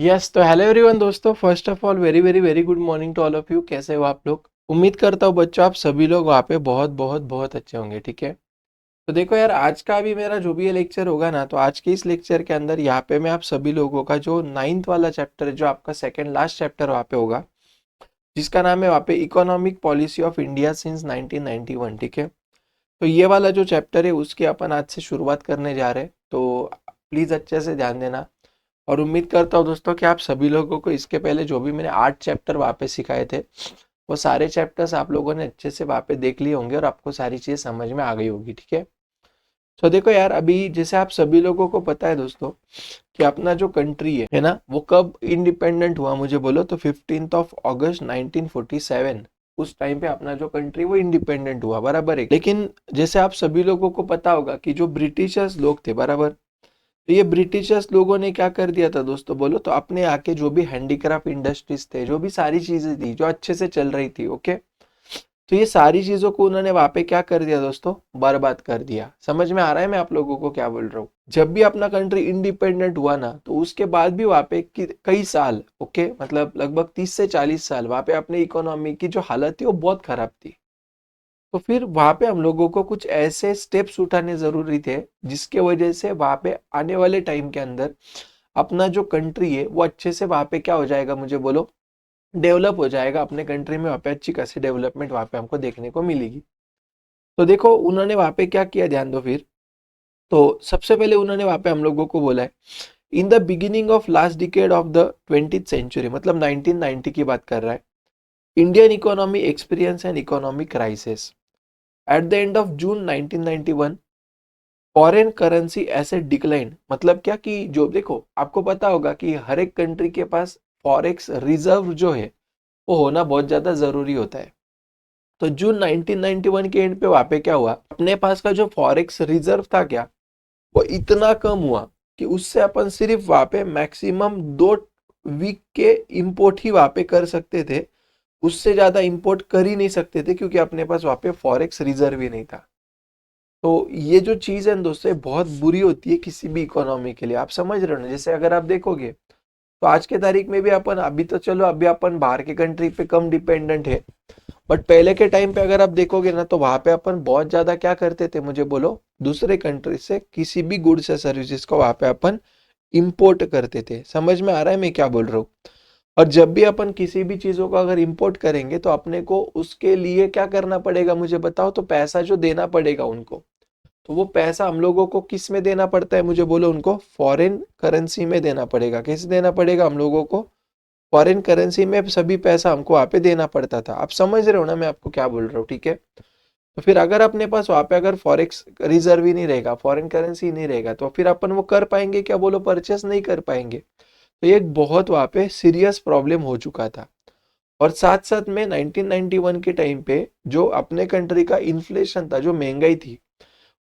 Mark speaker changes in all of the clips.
Speaker 1: Yes तो hello everyone दोस्तों, first of all very very very good morning to all of you. कैसे हो आप लोग? उम्मीद करता हूँ बच्चों आप सभी लोग वहाँ पे बहुत बहुत बहुत अच्छे होंगे। ठीक है, तो देखो यार, आज का भी मेरा जो भी ये लेक्चर होगा ना, तो आज के इस लेक्चर के अंदर यहाँ पे मैं आप सभी लोगों का जो नाइन्थ वाला चैप्टर है, जो आपका सेकंड लास्ट चैप्टर वहाँ पे होगा, जिसका नाम है वहाँ पे economic policy of India since 1991। ठीक है, तो ये वाला जो चैप्टर है उसकी अपन आज से शुरुआत करने जा रहे हैं, तो प्लीज़ अच्छे से ध्यान देना। और उम्मीद करता हूँ दोस्तों कि आप सभी लोगों को इसके पहले जो भी मैंने 8 चैप्टर वहाँ पे सिखाए थे, वो सारे चैप्टर्स आप लोगों ने अच्छे से वहाँ पे देख लिए होंगे और आपको सारी चीज़ समझ में आ गई होगी। ठीक है, तो देखो यार, अभी जैसे आप सभी लोगों को पता है दोस्तों कि अपना जो कंट्री है ना, वो कब इंडिपेंडेंट हुआ, मुझे बोलो तो 15 अगस्त 1947। उस टाइम पे अपना जो कंट्री वो इंडिपेंडेंट हुआ, बराबर है। लेकिन जैसे आप सभी लोगों को पता होगा कि जो ब्रिटिशर्स लोग थे, बराबर, तो ये ब्रिटिशर्स लोगों ने क्या कर दिया था दोस्तों, बोलो तो अपने आके जो भी हैंडीक्राफ्ट इंडस्ट्रीज थे, जो भी सारी चीजें थी जो अच्छे से चल रही थी, ओके, तो ये सारी चीजों को उन्होंने वहां पे क्या कर दिया दोस्तों, बर्बाद कर दिया। समझ में आ रहा है मैं आप लोगों को क्या बोल रहा हूँ? जब भी अपना कंट्री इंडिपेंडेंट हुआ ना, तो उसके बाद भी वहां पे कई साल, ओके, मतलब लगभग 30 से 40 साल वहां पे अपनी इकोनॉमी की जो हालत थी वो बहुत खराब थी। तो फिर वहां पे हम लोगों को कुछ ऐसे स्टेप्स उठाने जरूरी थे जिसके वजह से वहां पे आने वाले टाइम के अंदर अपना जो कंट्री है वो अच्छे से वहां पे क्या हो जाएगा, मुझे बोलो, डेवलप हो जाएगा। अपने कंट्री में वहां पे अच्छी खासी डेवलपमेंट वहां पे हमको देखने को मिलेगी। तो देखो उन्होंने वहां पे क्या किया, ध्यान दो फिर। तो सबसे पहले उन्होंने वहां पे हम लोगों को बोला है, in the beginning of last decade of the 20th century, मतलब 1990 की बात कर रहा है, Indian economy experience an economic crisis. At the end of June 1991 foreign currency asset decline. मतलब क्या कि जो देखो, आपको पता होगा कि हर एक कंट्री के पास फॉरेक्स रिजर्व जो है वो होना बहुत ज्यादा जरूरी होता है। तो जून 1991 के एंड पे वहां पे क्या हुआ, अपने पास का जो फॉरेक्स रिजर्व था क्या, वो इतना कम हुआ कि उससे अपन सिर्फ वहां पे मैक्सिमम 2 वीक के इंपोर्ट ही वहां पे कर सकते थे। उससे ज्यादा इंपोर्ट कर ही नहीं सकते थे क्योंकि अपने पास वहां पे फॉरेक्स रिजर्व ही नहीं था। तो ये जो चीज है ना दोस्तों, ये बहुत बुरी होती है किसी भी इकोनॉमी के लिए। आप समझ रहे हो ना? जैसे अगर आप देखोगे तो आज के तारीख में भी अपन, अभी तो चलो अभी अपन बाहर के कंट्री पे कम डिपेंडेंट है, बट पहले के टाइम पे अगर आप देखोगे ना, तो वहां पे अपन बहुत ज्यादा क्या करते थे, मुझे बोलो, दूसरे कंट्री से किसी भी गुड्स या सर्विसेज को वहां पे अपन इंपोर्ट करते थे। समझ में आ रहा है मैं क्या बोल रहा हूँ? और जब भी अपन किसी भी चीजों को अगर इंपोर्ट करेंगे तो अपने को उसके लिए क्या करना पड़ेगा, मुझे बताओ, तो पैसा जो देना पड़ेगा उनको, तो वो पैसा हम लोगों को किस में देना पड़ता है, मुझे बोलो, उनको फॉरेन करेंसी में देना पड़ेगा। कैसे देना पड़ेगा हम लोगों को? फॉरेन करेंसी में सभी पैसा हमको वहां पे देना पड़ता था। आप समझ रहे हो ना मैं आपको क्या बोल रहा हूँ? ठीक है, तो फिर अगर अपने पास वहां पे अगर फॉरेक्स रिजर्व ही नहीं रहेगा, फॉरेन करेंसी ही नहीं रहेगा, तो फिर अपन वो कर पाएंगे क्या, बोलो, परचेस नहीं कर पाएंगे। तो ये एक बहुत वहां पे सीरियस प्रॉब्लम हो चुका था। और साथ साथ में 1991 के टाइम पे जो अपने कंट्री का इन्फ्लेशन था, जो महंगाई थी,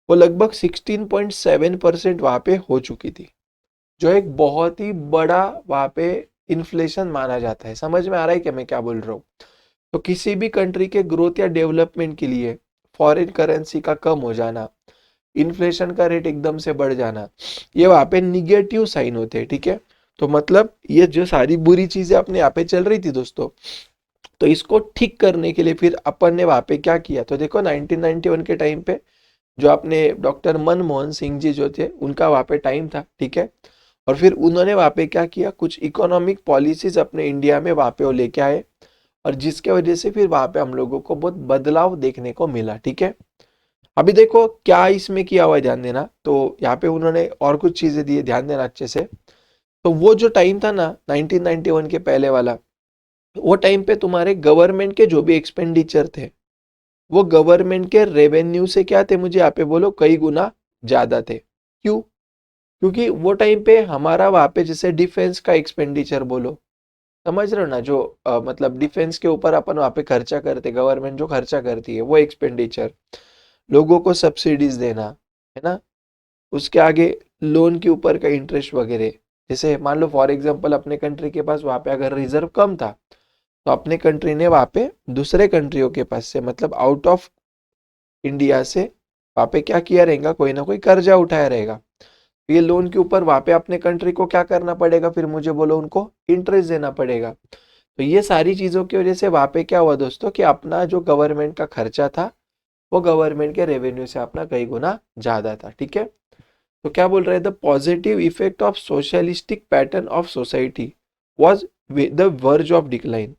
Speaker 1: वो लगभग 16.7% वहां पे हो चुकी थी, जो एक बहुत ही बड़ा वहां पे इन्फ्लेशन माना जाता है। समझ में आ रहा है कि मैं क्या बोल रहा हूँ? तो किसी भी कंट्री के ग्रोथ या डेवलपमेंट के लिए फॉरेन करेंसी का कम हो जाना, इन्फ्लेशन का रेट एकदम से बढ़ जाना, ये वहां पे निगेटिव साइन होते हैं। ठीक है, तो मतलब ये जो सारी बुरी चीजें अपने यहाँ पे चल रही थी दोस्तों, तो इसको ठीक करने के लिए फिर अपन ने वहां पे क्या किया, तो देखो 1991 के टाइम पे जो अपने डॉक्टर मनमोहन सिंह जी जो थे, उनका वहां पे टाइम था। ठीक है, और फिर उन्होंने वहां पे क्या किया, कुछ इकोनॉमिक पॉलिसीज अपने इंडिया में वहां पे वो लेके आए, और जिसके वजह से फिर वहां पे हम लोगों को बहुत बदलाव देखने को मिला। ठीक है, अभी देखो क्या इसमें किया हुआ है, ध्यान देना। तो यहाँ पे उन्होंने और कुछ चीजें दी है, ध्यान देना अच्छे से। तो वो जो टाइम था ना 1991 के पहले वाला, वो टाइम पे तुम्हारे गवर्नमेंट के जो भी एक्सपेंडिचर थे, वो गवर्नमेंट के रेवेन्यू से क्या थे, मुझे यहाँ पे बोलो, कई गुना ज्यादा थे। क्यों? क्योंकि वो टाइम पे हमारा वहां पे जैसे डिफेंस का एक्सपेंडिचर बोलो, समझ रहे हो ना, जो मतलब डिफेंस के ऊपर अपन वहां पे खर्चा करते, गवर्नमेंट जो खर्चा करती है वो एक्सपेंडिचर, लोगों को सब्सिडीज देना, है ना, उसके आगे लोन के ऊपर का इंटरेस्ट वगैरह। जैसे मान लो फॉर एग्जांपल अपने कंट्री के पास वहां पे अगर रिजर्व कम था, तो अपने कंट्री ने वहां पे दूसरे कंट्रियों के पास से, मतलब आउट ऑफ इंडिया से, वहां पे क्या किया रहेगा, कोई ना कोई कर्जा उठाया रहेगा। तो ये लोन के ऊपर वहां पे अपने कंट्री को क्या करना पड़ेगा, फिर मुझे बोलो उनको इंटरेस्ट देना पड़ेगा। तो ये सारी चीजों की वजह से वहां पे क्या हुआ दोस्तों कि अपना जो गवर्नमेंट का खर्चा था वो गवर्नमेंट के रेवेन्यू से अपना कई गुना ज्यादा था। ठीक है, तो क्या बोल रहे हैं, the positive effect of socialistic pattern of society was the verge of decline.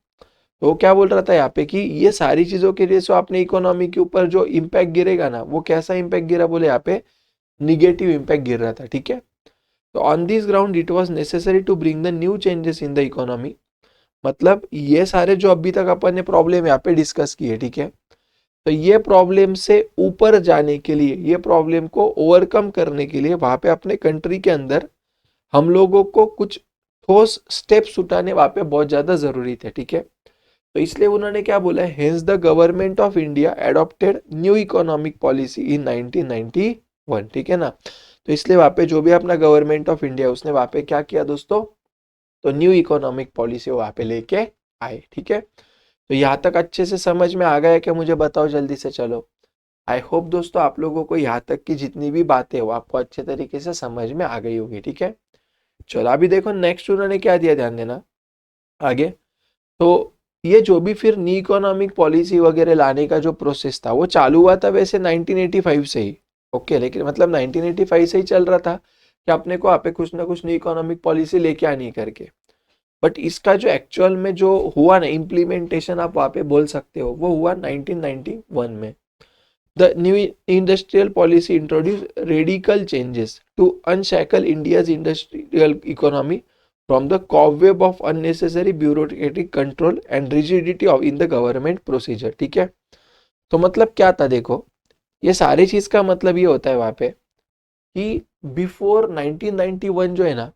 Speaker 1: तो वो क्या बोल रहा था यहाँ पे कि ये सारी चीजों के लिए जो अपने इकोनॉमी के ऊपर जो इम्पैक्ट गिरेगा ना, वो कैसा इम्पैक्ट गिरा, बोले यहाँ पे निगेटिव इम्पैक्ट गिर रहा था। ठीक है, तो on this ground it was necessary to bring the new changes in the economy. मतलब ये सारे जो अभी तक अपन ने प्रॉब्लम यहाँ पे डिस्कस किए, ठीक है, तो ये प्रॉब्लम से ऊपर जाने के लिए, ये प्रॉब्लम को ओवरकम करने के लिए वहां पे अपने कंट्री के अंदर हम लोगों को कुछ ठोस स्टेप्स उठाने वहां पे बहुत ज्यादा जरूरी थे। ठीक है, तो इसलिए उन्होंने क्या बोला है, hence the government of India adopted new economic policy in 1991। ठीक है ना, तो इसलिए वहां पे जो भी अपना गवर्नमेंट ऑफ इंडिया उसने वहां पे क्या किया दोस्तों, तो न्यू इकोनॉमिक पॉलिसी वहां पे लेके आए। ठीक है, तो यहाँ तक अच्छे से समझ में आ गया क्या, मुझे बताओ जल्दी से। चलो, आई होप दोस्तों आप लोगों को यहाँ तक की जितनी भी बातें वो आपको अच्छे तरीके से समझ में आ गई होगी। ठीक है, चलो अभी देखो नेक्स्ट उन्होंने क्या दिया, ध्यान देना आगे। तो ये जो भी फिर न्यू इकोनॉमिक पॉलिसी वगैरह लाने का जो प्रोसेस था वो चालू हुआ था वैसे 1985 से ही। ओके, लेकिन मतलब 1985 से ही चल रहा था कि अपने को आप कुछ ना कुछ न्यू इकोनॉमिक पॉलिसी लेके आनी करके। बट इसका जो एक्चुअल में जो हुआ ना इम्प्लीमेंटेशन, आप वहां पे बोल सकते हो, वो हुआ 1991 में। The new industrial policy introduce radical changes to unshackle India's industrial economy from the cobweb of unnecessary bureaucratic control and rigidity of in the government procedure। ठीक है, तो मतलब क्या था देखो, ये सारी चीज का मतलब ये होता है वहां पे कि बिफोर 1991 जो है ना,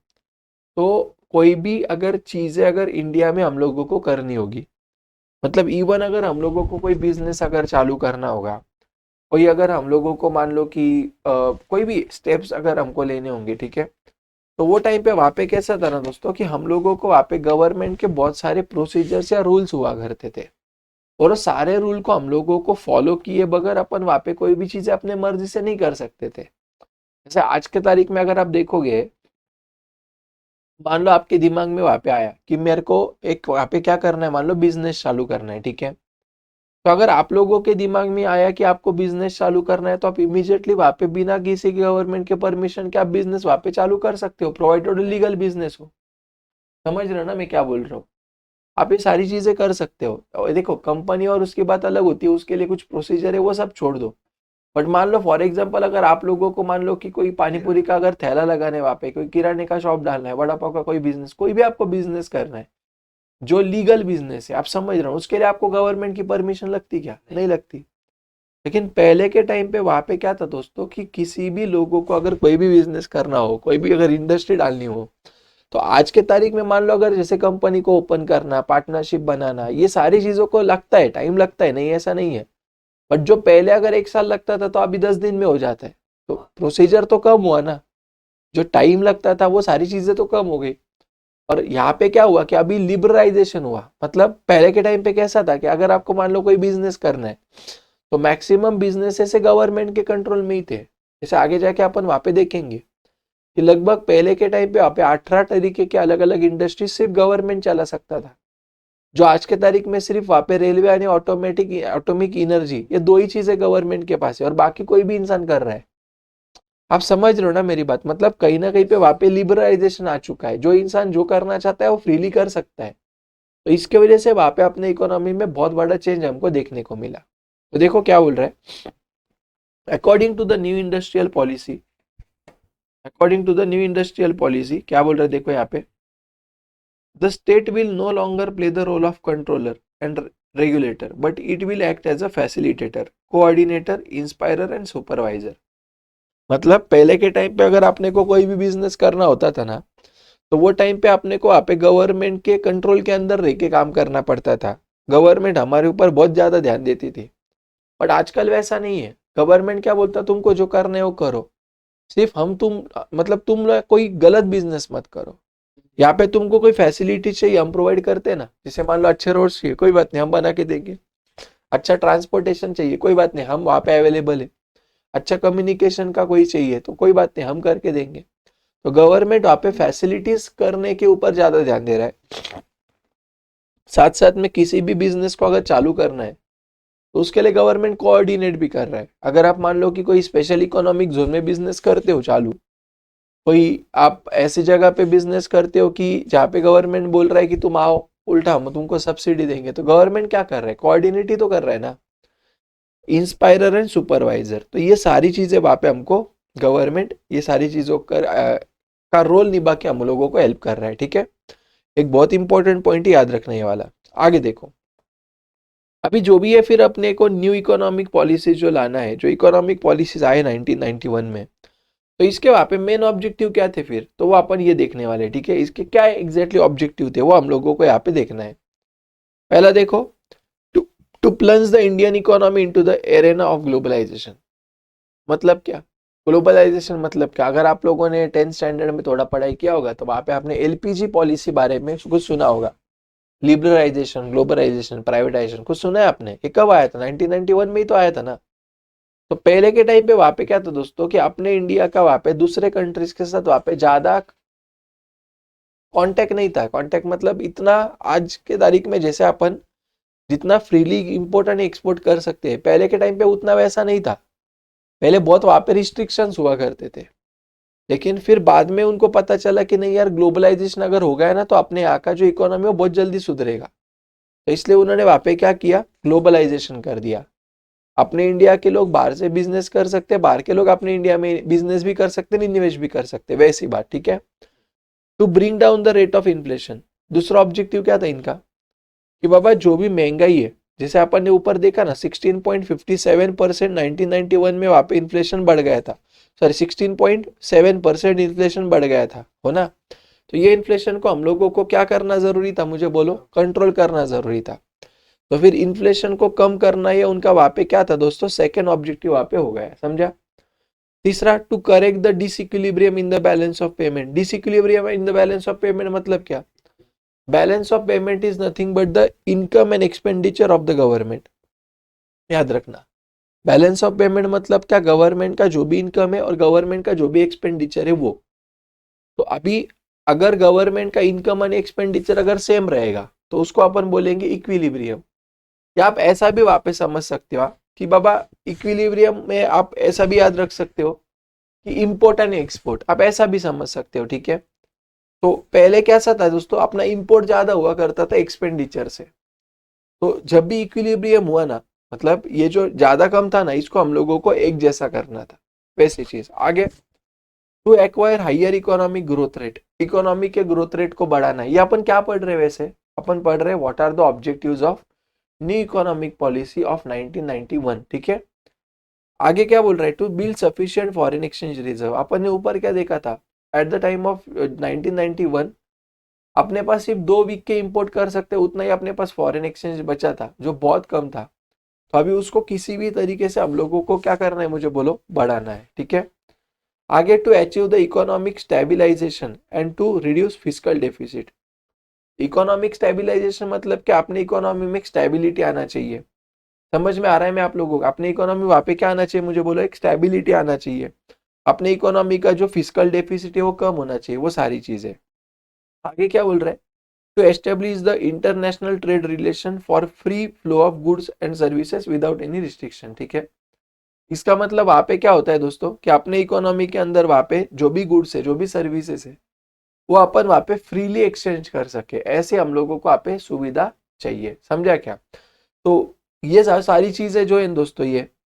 Speaker 1: तो कोई भी अगर चीजें अगर इंडिया में हम लोगों को करनी होगी, मतलब इवन अगर हम लोगों को कोई बिजनेस अगर चालू करना होगा, कोई अगर हम लोगों को मान लो कि कोई भी स्टेप्स अगर हमको लेने होंगे, ठीक है, तो वो टाइम पे वहां पे कैसा था ना दोस्तों कि हम लोगों को वहां पे गवर्नमेंट के बहुत सारे प्रोसीजर्स या रूल्स हुआ करते थे, और वो सारे रूल को हम लोगों को फॉलो किए बगैर अपन वहां पे कोई भी चीजें अपने मर्जी से नहीं कर सकते थे। जैसे आज के तारीख में अगर आप देखोगे, मान लो आपके दिमाग में वहां पे आया कि मेरे को एक वहां पे क्या करना है, मान लो बिजनेस चालू करना है। ठीक है, तो अगर आप लोगों के दिमाग में आया कि आपको बिजनेस चालू करना है, तो आप इमीडिएटली वहां पे बिना किसी गवर्नमेंट के परमिशन के आप बिजनेस वहां पे चालू कर सकते हो, प्रोवाइडेड लीगल बिजनेस हो। समझ रहे हो ना मैं क्या बोल रहा हूँ, आप ये सारी चीजें कर सकते हो। और देखो कंपनी और उसकी बात अलग होती है, उसके लिए कुछ प्रोसीजर है वो सब छोड़ दो। बट मान लो फॉर एग्जांपल अगर आप लोगों को मान लो कि कोई पानी पूरी का अगर थैला लगाना है वहां पे, कोई किराने का शॉप डालना है, वड़ा पाव का कोई बिजनेस, कोई भी आपको बिजनेस करना है जो लीगल बिजनेस है, आप समझ रहे हो, उसके लिए आपको गवर्नमेंट की परमिशन लगती क्या, नहीं लगती। लेकिन पहले के टाइम पे वहां पे क्या था दोस्तों कि किसी भी लोगों को अगर कोई भी बिजनेस करना हो, कोई भी अगर इंडस्ट्री डालनी हो, तो आज के तारीख में मान लो अगर जैसे कंपनी को ओपन करना, पार्टनरशिप बनाना, ये सारी चीजों को लगता है, टाइम लगता है, नहीं ऐसा नहीं है। बट जो पहले अगर 1 साल लगता था तो अभी 10 दिन में हो जाता है। तो प्रोसीजर तो कम हुआ ना, जो टाइम लगता था वो सारी चीजें तो कम हो गई। और यहाँ पे क्या हुआ कि अभी लिबरलाइजेशन हुआ। मतलब पहले के टाइम पे कैसा था कि अगर आपको मान लो कोई बिजनेस करना है, तो मैक्सिमम बिजनेसेस गवर्नमेंट के कंट्रोल में ही थे। जैसे आगे जाके अपन वहां पे देखेंगे कि लगभग पहले के टाइम पे वहां पे 18 तरीके के अलग अलग इंडस्ट्री सिर्फ गवर्नमेंट चला सकता था, जो आज के तारीख में सिर्फ वहां पे रेलवे यानी ऑटोमेटिक एटॉमिक एनर्जी, ये दो ही चीजें गवर्नमेंट के पास है और बाकी कोई भी इंसान कर रहा है। आप समझ रहे हो ना मेरी बात, मतलब कहीं ना कहीं पे वहां पे लिबरलाइजेशन आ चुका है, जो इंसान जो करना चाहता है वो फ्रीली कर सकता है। तो इसके वजह से वहां पे अपने इकोनॉमी में बहुत बड़ा चेंज हमको देखने को मिला। तो देखो क्या बोल रहा है, according to the new industrial policy, according to the new industrial policy क्या बोल रहा है देखो यहाँ पे, the state will no longer play the role of controller and regulator, but it will act as a facilitator, coordinator, inspirer and supervisor। मतलब पहले के टाइम पे अगर आपने को कोई भी बिजनेस करना होता था ना, तो वो टाइम पे आपने को आप गवर्नमेंट के कंट्रोल के अंदर रह के काम करना पड़ता था। गवर्नमेंट हमारे ऊपर बहुत ज्यादा ध्यान देती थी। बट आजकल वैसा नहीं है, गवर्नमेंट क्या बोलता, तुमको जो करना है वो करो, सिर्फ हम तुम मतलब तुम लोग कोई गलत बिजनेस मत करो। यहाँ पे तुमको कोई फैसिलिटी चाहिए हम प्रोवाइड करते हैं ना, जैसे मान लो अच्छे रोड्स चाहिए, कोई बात नहीं हम बना के देंगे। अच्छा ट्रांसपोर्टेशन चाहिए, कोई बात नहीं हम वहाँ पे अवेलेबल है। अच्छा कम्युनिकेशन का कोई चाहिए तो कोई बात नहीं हम करके देंगे। तो गवर्नमेंट वहां पे फैसिलिटीज करने के ऊपर ज्यादा ध्यान दे रहा है। साथ साथ में किसी भी बिजनेस को अगर चालू करना है तो उसके लिए गवर्नमेंट कोऑर्डिनेट भी कर रहा है। अगर आप मान लो कि कोई स्पेशल इकोनॉमिक जोन में बिजनेस करते हो चालू, कोई आप ऐसी जगह पे बिजनेस करते हो कि जहाँ पे गवर्नमेंट बोल रहा है कि तुम आओ, उल्टा हम तुमको सब्सिडी देंगे, तो गवर्नमेंट क्या कर रहा है, कोऑर्डिनेट ही तो कर रहा है ना, इंस्पायरर एंड सुपरवाइजर। तो ये सारी चीजें वहां पे हमको गवर्नमेंट ये सारी चीजों का रोल निभा के हम लोगों को हेल्प कर रहा है। ठीक है, एक बहुत इंपॉर्टेंट पॉइंट याद रखना ये वाला। आगे देखो, अभी जो भी है फिर अपने को न्यू इकोनॉमिक पॉलिसी जो लाना है, जो इकोनॉमिक पॉलिसीज आए 1991 में, तो इसके वहां पे मेन ऑब्जेक्टिव क्या थे फिर, तो वो अपन ये देखने वाले। ठीक है, इसके क्या एग्जैक्टली ऑब्जेक्टिव थे वो हम लोगों को यहाँ पे देखना है। पहला देखो, to to plunge the Indian economy into the arena of globalisation. मतलब क्या, ग्लोबलाइजेशन मतलब क्या, अगर आप लोगों ने 10th स्टैंडर्ड में थोड़ा पढ़ाई किया होगा तो वहां पे आपने एलपीजी पॉलिसी बारे में कुछ सुना होगा। लिबरलाइजेशन, ग्लोबलाइजेशन, प्राइवेटाइजेशन, कुछ सुना है आपने? ये कब आया था? 1991 में ही तो आया था ना। तो पहले के टाइम पे वहां पे क्या था दोस्तों, कि अपने इंडिया का वहां पे दूसरे कंट्रीज के साथ वहां पे ज्यादा कांटेक्ट नहीं था। कांटेक्ट मतलब इतना आज के तारीख में जैसे अपन जितना फ्रीली इंपोर्ट एंड एक्सपोर्ट कर सकते हैं, पहले के टाइम पे उतना वैसा नहीं था। पहले बहुत वहां पे रिस्ट्रिक्शंस हुआ करते थे, लेकिन फिर बाद में उनको पता चला कि नहीं यार, ग्लोबलाइजेशन अगर हो गया ना तो अपने यहाँ का जो इकोनॉमी है वो बहुत जल्दी सुधरेगा। तो इसलिए उन्होंने वहां पे क्या किया, ग्लोबलाइजेशन कर दिया। अपने इंडिया के लोग बाहर से बिजनेस कर सकते हैं, बाहर के लोग अपने इंडिया में बिजनेस भी कर सकते हैं, निवेश भी कर सकते हैं, वैसी बात। ठीक है, to bring down the rate of inflation. दूसरा ऑब्जेक्टिव क्या था इनका, कि बाबा जो भी महंगाई है, जैसे अपन ने ऊपर देखा ना 16.57% 1991 में वहां पे इन्फ्लेशन बढ़ गया था। सॉरी, 16.7% इन्फ्लेशन बढ़ गया था, हो ना। तो ये इन्फ्लेशन को हम लोगों को क्या करना जरूरी था, मुझे बोलो, कंट्रोल करना जरूरी था। तो फिर इन्फ्लेशन को कम करना ये उनका वहां पे क्या था दोस्तों, सेकंड ऑब्जेक्टिव वहां पे हो गया, समझा। तीसरा, to correct the disequilibrium in the balance of payment. Disequilibrium in the balance of payment मतलब क्या, balance of payment is nothing but the income and expenditure of the government. याद रखना, बैलेंस ऑफ पेमेंट मतलब क्या, government का जो भी income है और गवर्नमेंट का जो भी एक्सपेंडिचर है वो। तो अभी अगर गवर्नमेंट का इनकम एंड एक्सपेंडिचर अगर सेम रहेगा तो उसको अपन बोलेंगे इक्विलिब्रियम। या आप ऐसा भी वापस समझ सकते हो कि बाबा इक्विलिब्रियम में आप ऐसा भी याद रख सकते हो कि इंपोर्ट एंड एक्सपोर्ट, आप ऐसा भी समझ सकते हो। ठीक है, तो पहले कैसा था दोस्तों, अपना इंपोर्ट ज्यादा हुआ करता था एक्सपेंडिचर से। तो जब भी इक्विलिब्रियम हुआ ना, मतलब ये जो ज्यादा कम था ना, इसको हम लोगों को एक जैसा करना था, वैसी चीज। आगे, to acquire higher economic growth rate. Economy के ग्रोथ रेट को बढ़ाना है। ये अपन क्या पढ़ रहे हैं वैसे, अपन पढ़ रहे हैं what are the objectives of new economic policy of 1991। ठीक है, आगे क्या बोल रहा है, to build sufficient foreign exchange reserve. अपन ने ऊपर क्या देखा था, एट द टाइम ऑफ 1991 अपने पास सिर्फ 2 वीक के इंपोर्ट कर सकते, उतना ही अपने पास फॉरेन एक्सचेंज बचा था जो बहुत कम था। तो अभी उसको किसी भी तरीके से हम लोगों को क्या करना है, मुझे बोलो, बढ़ाना है। ठीक है, आगे, to achieve the economic stabilization and to reduce fiscal deficit. Economic stabilization मतलब क्या, अपने इकोनॉमी में स्टेबिलिटी आना चाहिए। समझ में आ रहा है मैं आप लोगों को, अपने इकोनॉमी वहां पे क्या आना चाहिए, मुझे बोलो, एक स्टेबिलिटी आना चाहिए। अपने इकोनॉमी का जो फिजिकल डेफिसिट है वो कम होना चाहिए, वो सारी चीजें। आगे क्या बोल रहा है, to establish the international trade relation for free flow of goods and services without any restriction. ठीक है, इसका मतलब वहां पे क्या होता है दोस्तों, कि अपने इकोनॉमी के अंदर वहां पे जो भी गुड्स है, जो भी सर्विसेज है, वो अपन वहां पे फ्रीली एक्सचेंज कर सके, ऐसे हम लोगों को वहां पे सुविधा चाहिए। समझा क्या? तो ये सारी चीजें जो है दोस्तों,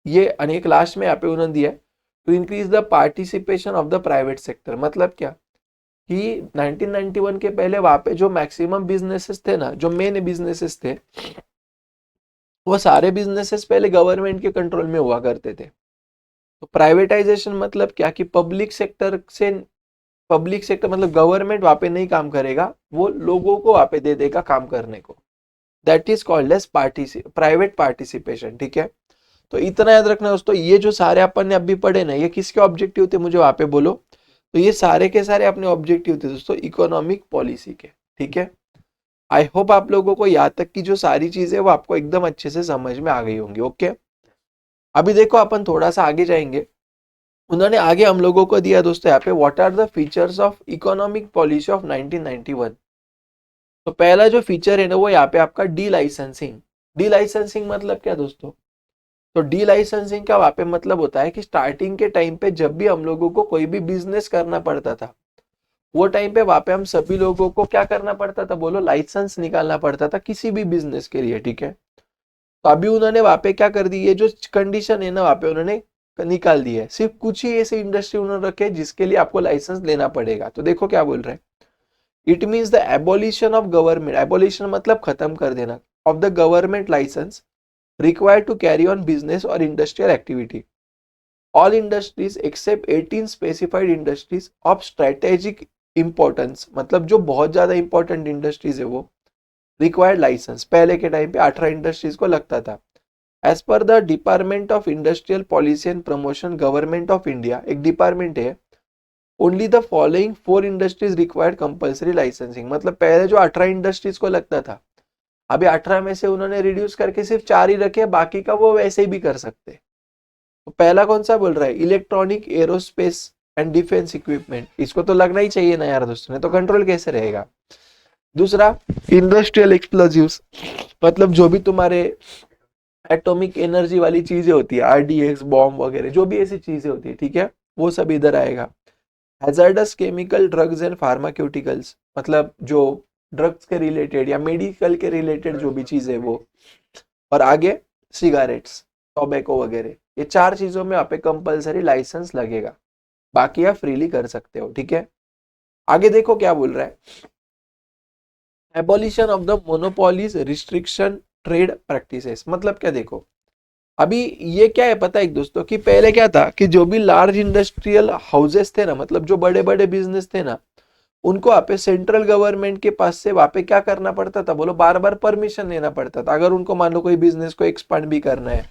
Speaker 1: ये अनेक लास्ट में यहाँ पे उन्होंने दिया है, to increase the participation of the private sector. मतलब क्या, कि 1991 के पहले वहां पे जो मैक्सिमम बिजनेसेस थे ना, जो मेन बिजनेसेस थे, वो सारे बिजनेसेस पहले गवर्नमेंट के कंट्रोल में हुआ करते थे। तो प्राइवेटाइजेशन मतलब क्या, कि पब्लिक सेक्टर मतलब गवर्नमेंट वहां पे नहीं काम करेगा, वो लोगों को वहां पे दे देगा काम करने को। That is called as private participation. ठीक है, तो इतना याद रखना दोस्तों, ये जो सारे अपन ने अभी पढ़े ना, ये किसके ऑब्जेक्टिव थे, मुझे वहां पे बोलो। तो ये सारे के सारे अपने ऑब्जेक्टिव थे दोस्तों इकोनॉमिक पॉलिसी के। ठीक है, आई होप आप लोगों को यहाँ तक की जो सारी चीजें वो आपको एकदम अच्छे से समझ में आ गई होंगी। ओके, अभी देखो अपन थोड़ा सा आगे जाएंगे। उन्होंने आगे हम लोगों को दिया दोस्तों यहाँ पे, what are the features of economic policy of 1991। तो पहला जो फीचर है ना वो यहाँ पे आपका डी लाइसेंसिंग। डी लाइसेंसिंग मतलब क्या दोस्तों? तो डी लाइसेंसिंग का वहां पे मतलब होता है कि स्टार्टिंग के टाइम पे जब भी हम लोगों को कोई भी बिजनेस करना पड़ता था, वो टाइम पे वहां पे हम सभी लोगों को क्या करना पड़ता था बोलो? लाइसेंस निकालना पड़ता था किसी भी बिजनेस के लिए, ठीक है। तो अभी उन्होंने वहां पे क्या कर दी है, जो कंडीशन है ना वहां पे उन्होंने निकाल दी है। सिर्फ कुछ ही ऐसे इंडस्ट्री उन्होंने रखे जिसके लिए आपको लाइसेंस लेना पड़ेगा। तो देखो क्या बोल रहे हैं, it means the abolition of government, abolition मतलब खत्म कर देना, of the government licence required to carry on business और industrial activity. All industries except 18 specified industries of strategic importance, मतलब जो बहुत ज्यादा इंपॉर्टेंट इंडस्ट्रीज है वो रिक्वायर्ड लाइसेंस। पहले के टाइम पे 18 इंडस्ट्रीज को लगता था। As per the department of industrial policy and promotion government of India, एक डिपार्टमेंट है, only the following 4 industries required compulsory licensing. मतलब पहले जो 18 इंडस्ट्रीज को लगता था, अभी 18 में से उन्होंने रिड्यूस करके सिर्फ 4 ही रखे, बाकी का वो वैसे ही भी कर सकते। तो पहला कौन सा बोल रहा है? Electronic, aerospace and defence equipment. इसको तो लगना ही चाहिए ना यार दोस्तों, ने तो कंट्रोल कैसे रहेगा। दूसरा इंडस्ट्रियल एक्सप्लोजिव्स, मतलब जो भी तुम्हारे एटॉमिक एनर्जी वाली चीजें होती है, आरडीएक्स, बॉम्ब वगैरह, जो भी ऐसी चीजें होती है, ठीक है, वो सब इधर आएगा। Hazardous chemical, drugs and pharmaceuticals, मतलब जो ड्रग्स के रिलेटेड या मेडिकल के रिलेटेड जो भी चीज है वो। और आगे सिगारेट्स, टोबैको वगैरह, ये 4 चीजों में आप पे कंपलसरी लाइसेंस लगेगा, बाकी आप फ्रीली कर सकते हो, ठीक है। आगे देखो क्या बोल रहा है, abolition of the monopolies, restriction trade practices. मतलब क्या देखो, अभी ये क्या है पता है दोस्तों, कि पहले क्या था कि जो भी लार्ज इंडस्ट्रियल हाउसेस थे ना, मतलब जो बड़े बड़े बिजनेस थे ना, उनको वहां पे सेंट्रल गवर्नमेंट के पास से वहां पे क्या करना पड़ता था बोलो? बार बार परमिशन लेना पड़ता था। अगर उनको मान लो कोई बिजनेस को एक्सपांड भी करना है,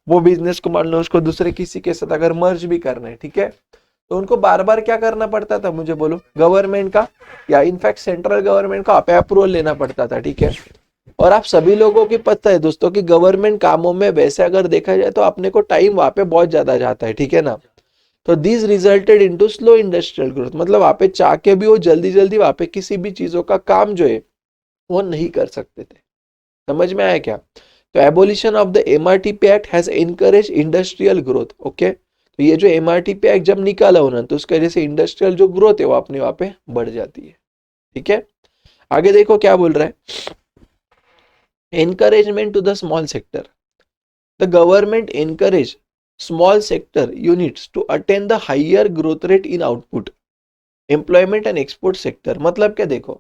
Speaker 1: वो बिजनेस को मान लो उसको दूसरे किसी के साथ अगर मर्ज भी करना है, ठीक है, तो उनको बार बार क्या करना पड़ता था मुझे बोलो? गवर्नमेंट का या इनफैक्ट सेंट्रल गवर्नमेंट का अप्रूवल लेना पड़ता था, ठीक है। और आप सभी लोगों की पता है दोस्तों कि गवर्नमेंट कामों में वैसे अगर देखा जाए तो अपने को टाइम वहां पे बहुत ज्यादा जाता है, ठीक है ना। तो this resulted into slow industrial growth, मतलब वहां पे चाह के भी वो जल्दी जल्दी वहां पे किसी भी चीजों का काम जो है वो नहीं कर सकते थे। समझ में आया क्या? तो abolition of the MRTP act has encourage industrial growth. Okay, तो ये जो एमआरटीपी एक्ट जब निकाला उन्होंने, तो उसकी वजह से इंडस्ट्रियल जो ग्रोथ है वो अपने वहां पे बढ़ जाती है, ठीक है। आगे देखो क्या बोल रहा है, encouragement to the small sector. The government encourage small sector units to attain the higher growth rate in output, employment and export sector। मतलब क्या देखो,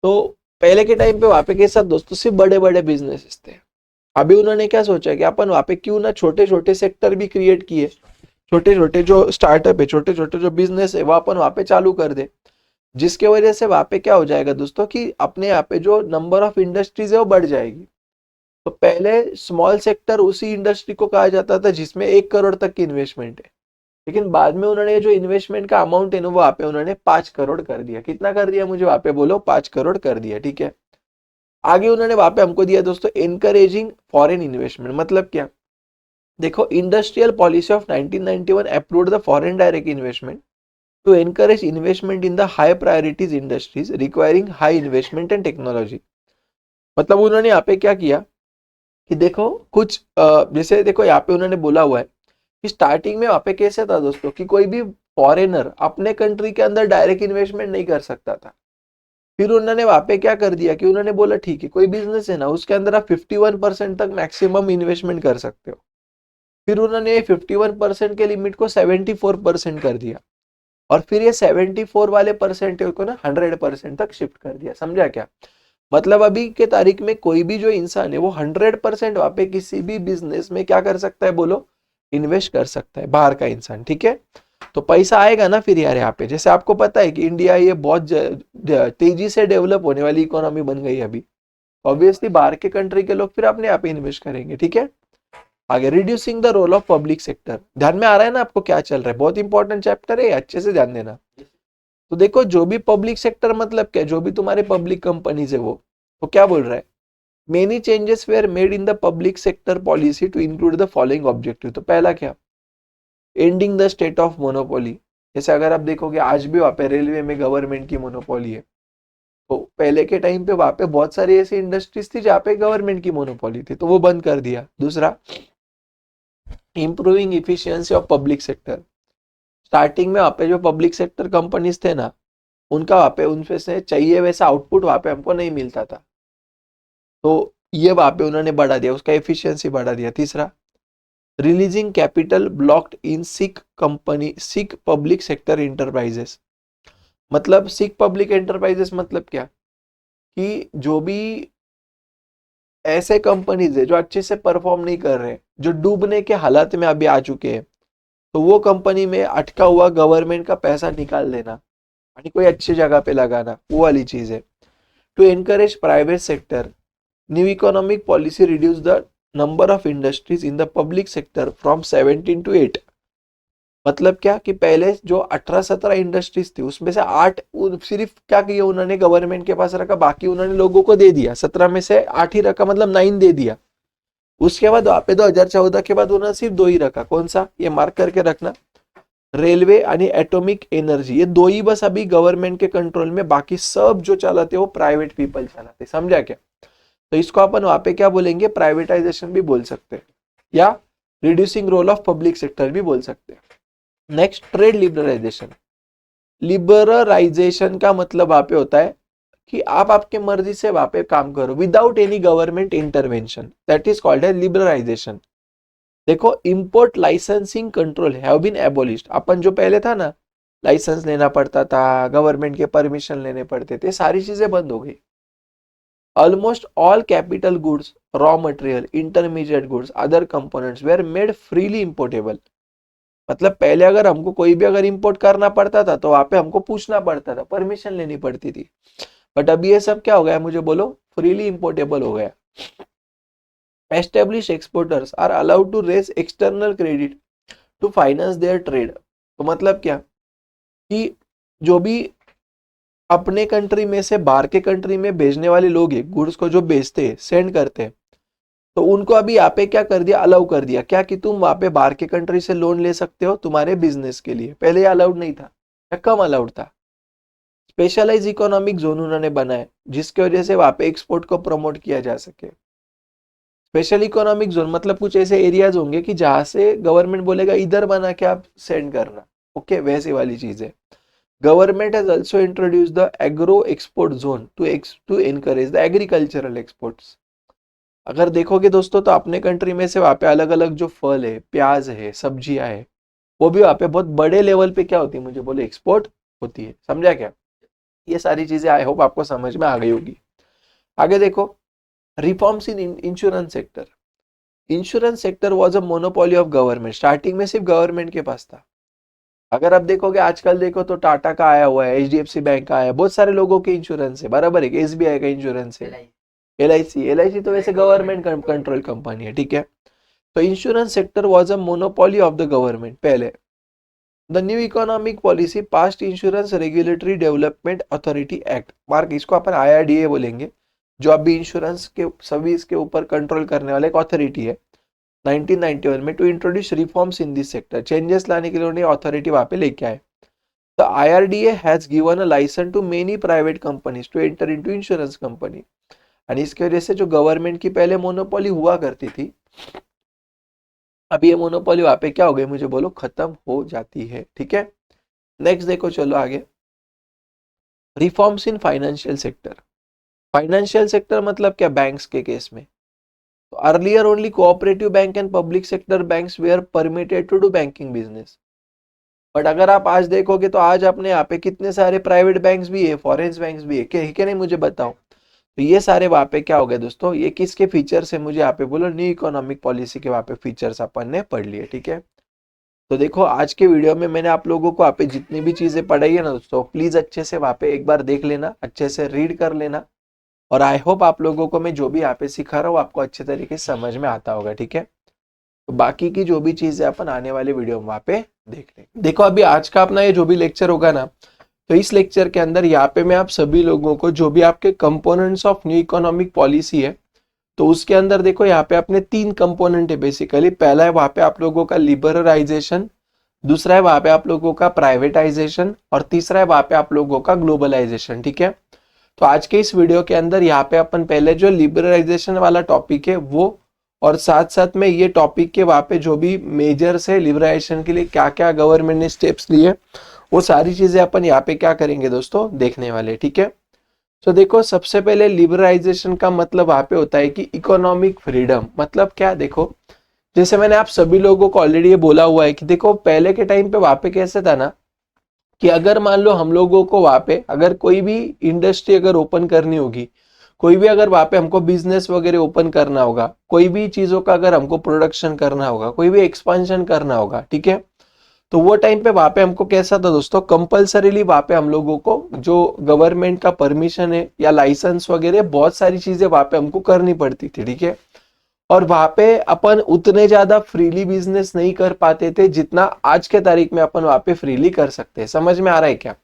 Speaker 1: तो पहले के टाइम पे वहां पे के साथ दोस्तों सिर्फ बड़े बड़े बिजनेस थे। अभी उन्होंने क्या सोचा कि अपन वहां पे क्यों ना छोटे छोटे सेक्टर भी क्रिएट किए, छोटे छोटे जो स्टार्टअप है, छोटे छोटे जो बिजनेस है वो अपन वहां पे चालू कर दे, जिसके वजह से वहां पे क्या हो जाएगा दोस्तों कि अपने यहाँ पे जो नंबर ऑफ इंडस्ट्रीज है वो बढ़ जाएगी। तो पहले स्मॉल सेक्टर उसी इंडस्ट्री को कहा जाता था जिसमें 1 करोड़ तक की इन्वेस्टमेंट है, लेकिन बाद में उन्होंने जो इन्वेस्टमेंट का अमाउंट है ना वो वहां पे उन्होंने 5 करोड़ कर दिया। कितना कर दिया मुझे वहां पे बोलो? 5 करोड़ कर दिया, ठीक है। आगे उन्होंने वहां पे हमको दिया दोस्तों एनकरेजिंग फॉरेन इन्वेस्टमेंट। मतलब क्या देखो, industrial policy of 1991 approved the foreign direct investment to encourage investment in the high priorities industries requiring high investment and technology. मतलब उन्होंने यहाँ पे क्या किया कि देखो कुछ जैसे देखो यहाँ पे उन्होंने बोला हुआ है कि स्टार्टिंग में वहां पे कैसे था दोस्तों कि कोई भी फॉरेनर अपने कंट्री के अंदर डायरेक्ट इन्वेस्टमेंट नहीं कर सकता था। फिर उन्होंने वहां पे क्या कर दिया कि उन्होंने बोला ठीक है, कोई बिजनेस है ना उसके अंदर आप 51% तक मैक्सिमम इन्वेस्टमेंट कर सकते हो। फिर उन्होंने 51% के लिमिट को 74% कर दिया, और फिर ये 74 वाले परसेंटेज को ना 100% तक शिफ्ट कर दिया। समझा क्या? मतलब अभी के तारीख में कोई भी जो इंसान है वो 100% वहां पे किसी भी बिजनेस में क्या कर सकता है बोलो? इन्वेस्ट कर सकता है, बाहर का इंसान, ठीक है। तो पैसा आएगा ना फिर यार यहाँ पे। जैसे आपको पता है कि इंडिया ये बहुत तेजी से डेवलप होने वाली इकोनॉमी बन गई अभी, ऑब्वियसली बाहर के कंट्री के लोग फिर अपने यहाँ पे इन्वेस्ट करेंगे, ठीक है। आगे reducing the role of public sector. ध्यान में आ रहा है ना आपको क्या चल रहा है? बहुत इंपॉर्टेंट चैप्टर है, अच्छे से ध्यान देना। तो देखो जो भी पब्लिक सेक्टर मतलब क्या, जो भी तुम्हारे पब्लिक कंपनीज है वो, तो क्या बोल रहा है, many changes were made in the public sector policy to include the following objective. तो पहला क्या, ending the state of monopoly. जैसे अगर आप देखोगे आज भी वहाँ पे रेलवे में गवर्नमेंट की मोनोपोली है, तो पहले के टाइम पे वहाँ पे बहुत सारी ऐसी इंडस्ट्रीज थी जहाँ पे गवर्नमेंट की मोनोपोली थी, तो वो बंद कर दिया। दूसरा, improving efficiency of public sector. Starting में वहाँ पे जो पब्लिक सेक्टर कंपनीज थे ना, उनका वहाँ पे उनसे से चाहिए वैसा आउटपुट वहाँ पे हमको नहीं मिलता था, तो ये वहाँ पे उन्होंने बढ़ा दिया, उसका एफिशिएंसी बढ़ा दिया। तीसरा, रिलीजिंग कैपिटल ब्लॉक्ड इन सिक पब्लिक सेक्टर इंटरप्राइजेस। मतलब सिक पब्लिक एंटरप्राइजेस मतलब क्या, कि जो भी ऐसे कंपनीज है जो अच्छे से परफॉर्म नहीं कर रहे, जो डूबने के हालात में अभी आ चुके हैं, तो वो कंपनी में अटका हुआ गवर्नमेंट का पैसा निकाल देना यानी कोई अच्छी जगह पे लगाना, वो वाली चीज है। To encourage private sector, new economic policy reduce the number of industries in the public sector from 17 to 8। मतलब क्या कि पहले जो 18-17 इंडस्ट्रीज थी उसमें से 8 सिर्फ क्या किया उन्होंने गवर्नमेंट के पास रखा, बाकी उन्होंने लोगों को दे दिया। 17 में से 8 ही रखा, मतलब 9 दे दिया। उसके बाद वहां पे 2014 के बाद उन्होंने सिर्फ 2 ही रखा। कौन सा, ये मार्क करके रखना, रेलवे आणि एटॉमिक एनर्जी, ये 2 ही बस अभी गवर्नमेंट के कंट्रोल में, बाकी सब जो चलाते वो प्राइवेट पीपल चलाते। समझा क्या? तो इसको अपन वहां पे क्या बोलेंगे, प्राइवेटाइजेशन भी बोल सकते हैं, या reducing role of public sector भी बोल सकते हैं। Next, trade liberalisation. लिबरलाइजेशन का मतलब वहां पे होता है कि आप आपके मर्जी से वहां पे काम करो without any government intervention, that is called है लिबरलाइजेशन। देखो, import licensing control have been abolished. अपन जो पहले था ना, लाइसेंस लेना पड़ता था, गवर्नमेंट के परमिशन लेने पड़ते थे, सारी चीजें बंद हो गई। Almost all capital goods, raw material, intermediate goods, other components were made freely importable. मतलब पहले अगर हमको कोई भी अगर इंपोर्ट करना पड़ता था तो वहां पे हमको पूछना पड़ता था, परमिशन लेनी पड़ती थी। बट अभी ये सब क्या हो गया, मुझे बोलो, फ्रीली इंपोर्टेबल हो गया। Establish exporters are allowed to raise external credit to finance their trade. तो मतलब क्या, कि जो भी अपने कंट्री में से बाहर के कंट्री में भेजने वाले लोग हैं, गुड्स को जो भेजते हैं, सेंड करते हैं, तो उनको अभी यहाँ पे क्या कर दिया, अलाउ कर दिया क्या, कि तुम वहां पे बाहर के कंट्री से लोन ले सकते हो तुम्हारे बिजनेस के लिए। पहले ये अलाउड नहीं था या कम अलाउड था। स्पेशलाइज इकोनॉमिक जोन उन्होंने बनाए जिसकी वजह से वहां पे एक्सपोर्ट को प्रमोट किया जा सके। स्पेशल इकोनॉमिक जोन मतलब कुछ ऐसे एरियाज होंगे कि जहां से गवर्नमेंट बोलेगा इधर बना के आप सेंड करना, ओके, वैसी वाली चीज है। Government has also introduce the agro export zone to encourage the agricultural exports. अगर देखोगे दोस्तों तो अपने कंट्री में से वहां पे अलग अलग जो फल है, प्याज है, सब्जियां है, वो भी वहां पे बहुत बड़े लेवल पे क्या होती है, मुझे बोले, एक्सपोर्ट होती है। समझा क्या? ये सारी चीजें आई होप आपको समझ में आ गई होगी। आगे देखो, reforms in insurance sector. Insurance sector was a monopoly of government. Starting में सिर्फ गवर्नमेंट के पास था। अगर आप देखोगे आजकल देखो तो टाटा का आया हुआ है, एचडीएफसी बैंक का आया है, बहुत सारे लोगों के इंश्योरेंस है, बराबर है। एसबीआई का इंश्योरेंस है, एलआईसी तो वैसे गवर्नमेंट कंट्रोल कंपनी है, ठीक है। तो insurance sector was a monopoly of the government पहले। The new economic policy past insurance regulatory development authority act, mark इसको अपन आईआरडीए बोलेंगे, जो अभी इंश्योरेंस के सभी इसके ऊपर कंट्रोल करने वाला एक अथॉरिटी है। 1991 में to introduce reforms in this sector, changes लाने के लिए उन्हें अथॉरिटी वहां पे लेके आए। The IRDA has given a license to many private companies to enter into insurance company. और इसकी वजह से जो गवर्नमेंट की पहले मोनोपोली हुआ करती थी, अभी ये मोनोपोली वहां पे क्या हो गई, मुझे बोलो, खत्म हो जाती है, ठीक है। नेक्स्ट देखो, चलो आगे, reforms in financial sector. Financial sector मतलब क्या, बैंक्स के केस में। तो earlier only cooperative bank and public sector banks were permitted to do banking business. But अगर आप आज देखोगे तो आज अपने यहाँ पे कितने सारे प्राइवेट बैंक्स भी है, फॉरेन बैंक्स भी है, क्या नहीं, मुझे बताओ। तो ये सारे वहां पे क्या हो गए दोस्तों, ये किसके फीचर्स है, मुझे यहाँ पे बोलो, न्यू इकोनॉमिक पॉलिसी के वहां पे फीचर्स अपन ने पढ़ लिए, ठीक है। तो देखो, आज के वीडियो में मैंने आप लोगों को वहाँ पे जितनी भी चीजें पढ़ाई है ना दोस्तों, प्लीज अच्छे से वहाँ पे एक बार देख लेना, अच्छे से रीड कर लेना। और आई होप आप लोगों को मैं जो भी यहाँ पे सिखा रहा हूँ आपको अच्छे तरीके से समझ में आता होगा, ठीक है। तो बाकी की जो भी चीजें अपन आने वाले वीडियो में वहाँ पे देख लेंगे। देखो, अभी आज का अपना ये जो भी लेक्चर होगा ना, तो इस लेक्चर के अंदर यहाँ पे मैं आप सभी लोगों को जो भी आपके components of new economic policy है, तो उसके अंदर देखो यहाँ पे अपने 3 कंपोनेंट है बेसिकली। पहला है वहाँ पे आप लोगों का लिबरलाइजेशन, दूसरा है वहां पे आप लोगों का प्राइवेटाइजेशन, और तीसरा है वहां पे आप लोगों का ग्लोबलाइजेशन। ठीक है, तो आज के इस वीडियो के अंदर यहाँ पे अपन पहले जो लिबरलाइजेशन वाला टॉपिक है वो, और साथ साथ में ये टॉपिक के वहां पे जो भी मेजर्स है लिबरलाइजेशन के लिए, क्या क्या गवर्नमेंट ने स्टेप्स लिए, वो सारी चीजें अपन यहाँ पे क्या करेंगे दोस्तों, देखने वाले। ठीक है, तो देखो सबसे पहले लिबरलाइजेशन का मतलब वहां पे होता है कि इकोनॉमिक फ्रीडम। मतलब क्या, देखो जैसे मैंने आप सभी लोगों को ऑलरेडी ये बोला हुआ है कि देखो पहले के टाइम पे वहां पे कैसे था ना, कि अगर मान लो हम लोगों को वहां पे अगर कोई भी इंडस्ट्री अगर ओपन करनी होगी, कोई भी अगर वहां पे हमको बिजनेस वगैरह ओपन करना होगा, कोई भी चीजों का अगर हमको प्रोडक्शन करना होगा, कोई भी एक्सपांशन करना होगा, ठीक है, तो वो टाइम पे वहां पे हमको कैसा था दोस्तों, कंपलसरीली वहां पे हम लोगों को जो गवर्नमेंट का परमिशन है या लाइसेंस वगैरह बहुत सारी चीजें वहां पे हमको करनी पड़ती थी। ठीक है, और वहां पे अपन उतने ज्यादा फ्रीली बिजनेस नहीं कर पाते थे जितना आज के तारीख में अपन वहां पे फ्रीली कर सकते हैं। समझ में आ रहा है क्या?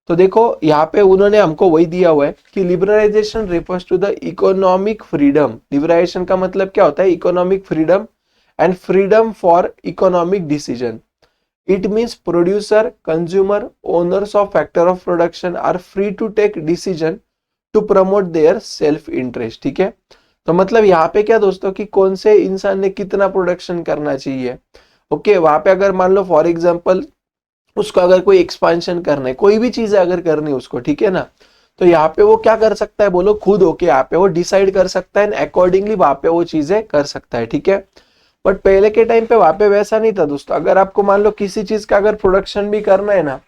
Speaker 1: तो देखो यहाँ पे उन्होंने हमको वही दिया हुआ है कि liberalization refers to the economic freedom. Liberalization का मतलब क्या होता है, economic freedom and freedom for economic decision. It means producer, consumer, owners of factor of production are free to take decision to promote their self interest. ठीक है, तो मतलब यहाँ पे क्या दोस्तों कि कौन से इंसान ने कितना प्रोडक्शन करना चाहिए। ओके, वहां पे अगर मान लो फॉर एग्जांपल उसको अगर कोई एक्सपांशन करना है, कोई भी चीज अगर करनी है उसको, ठीक है ना, तो यहाँ पे वो क्या कर सकता है बोलो, खुद होके यहाँ पे वो डिसाइड कर सकता है, अकॉर्डिंगली वहां पे वो चीजें कर सकता है। ठीक है, बट पहले के टाइम पे वहां पे वैसा नहीं था दोस्तों। अगर आपको मान लो किसी चीज का अगर प्रोडक्शन भी करना है ना,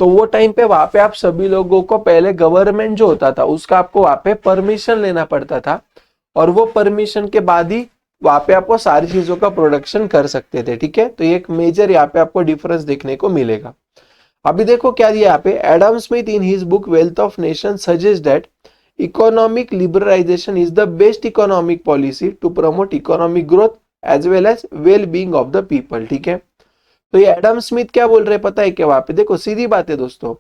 Speaker 1: तो वो टाइम पे वहां पे आप सभी लोगों को पहले गवर्नमेंट जो होता था उसका आपको वहां पे परमिशन लेना पड़ता था, और वो परमिशन के बाद ही वहां पे आपको सारी चीजों का प्रोडक्शन कर सकते थे। ठीक है, तो ये एक मेजर यहाँ पे आपको डिफरेंस देखने को मिलेगा। अभी देखो क्या दिया यहाँ पे, Adam Smith in his book Wealth of Nation suggest that economic liberalization is the best economic policy to promote economic growth as well as well being of the people. ठीक है, तो ये एडम स्मिथ क्या बोल रहे हैं पता है क्या वहां पे, देखो सीधी बात है दोस्तों,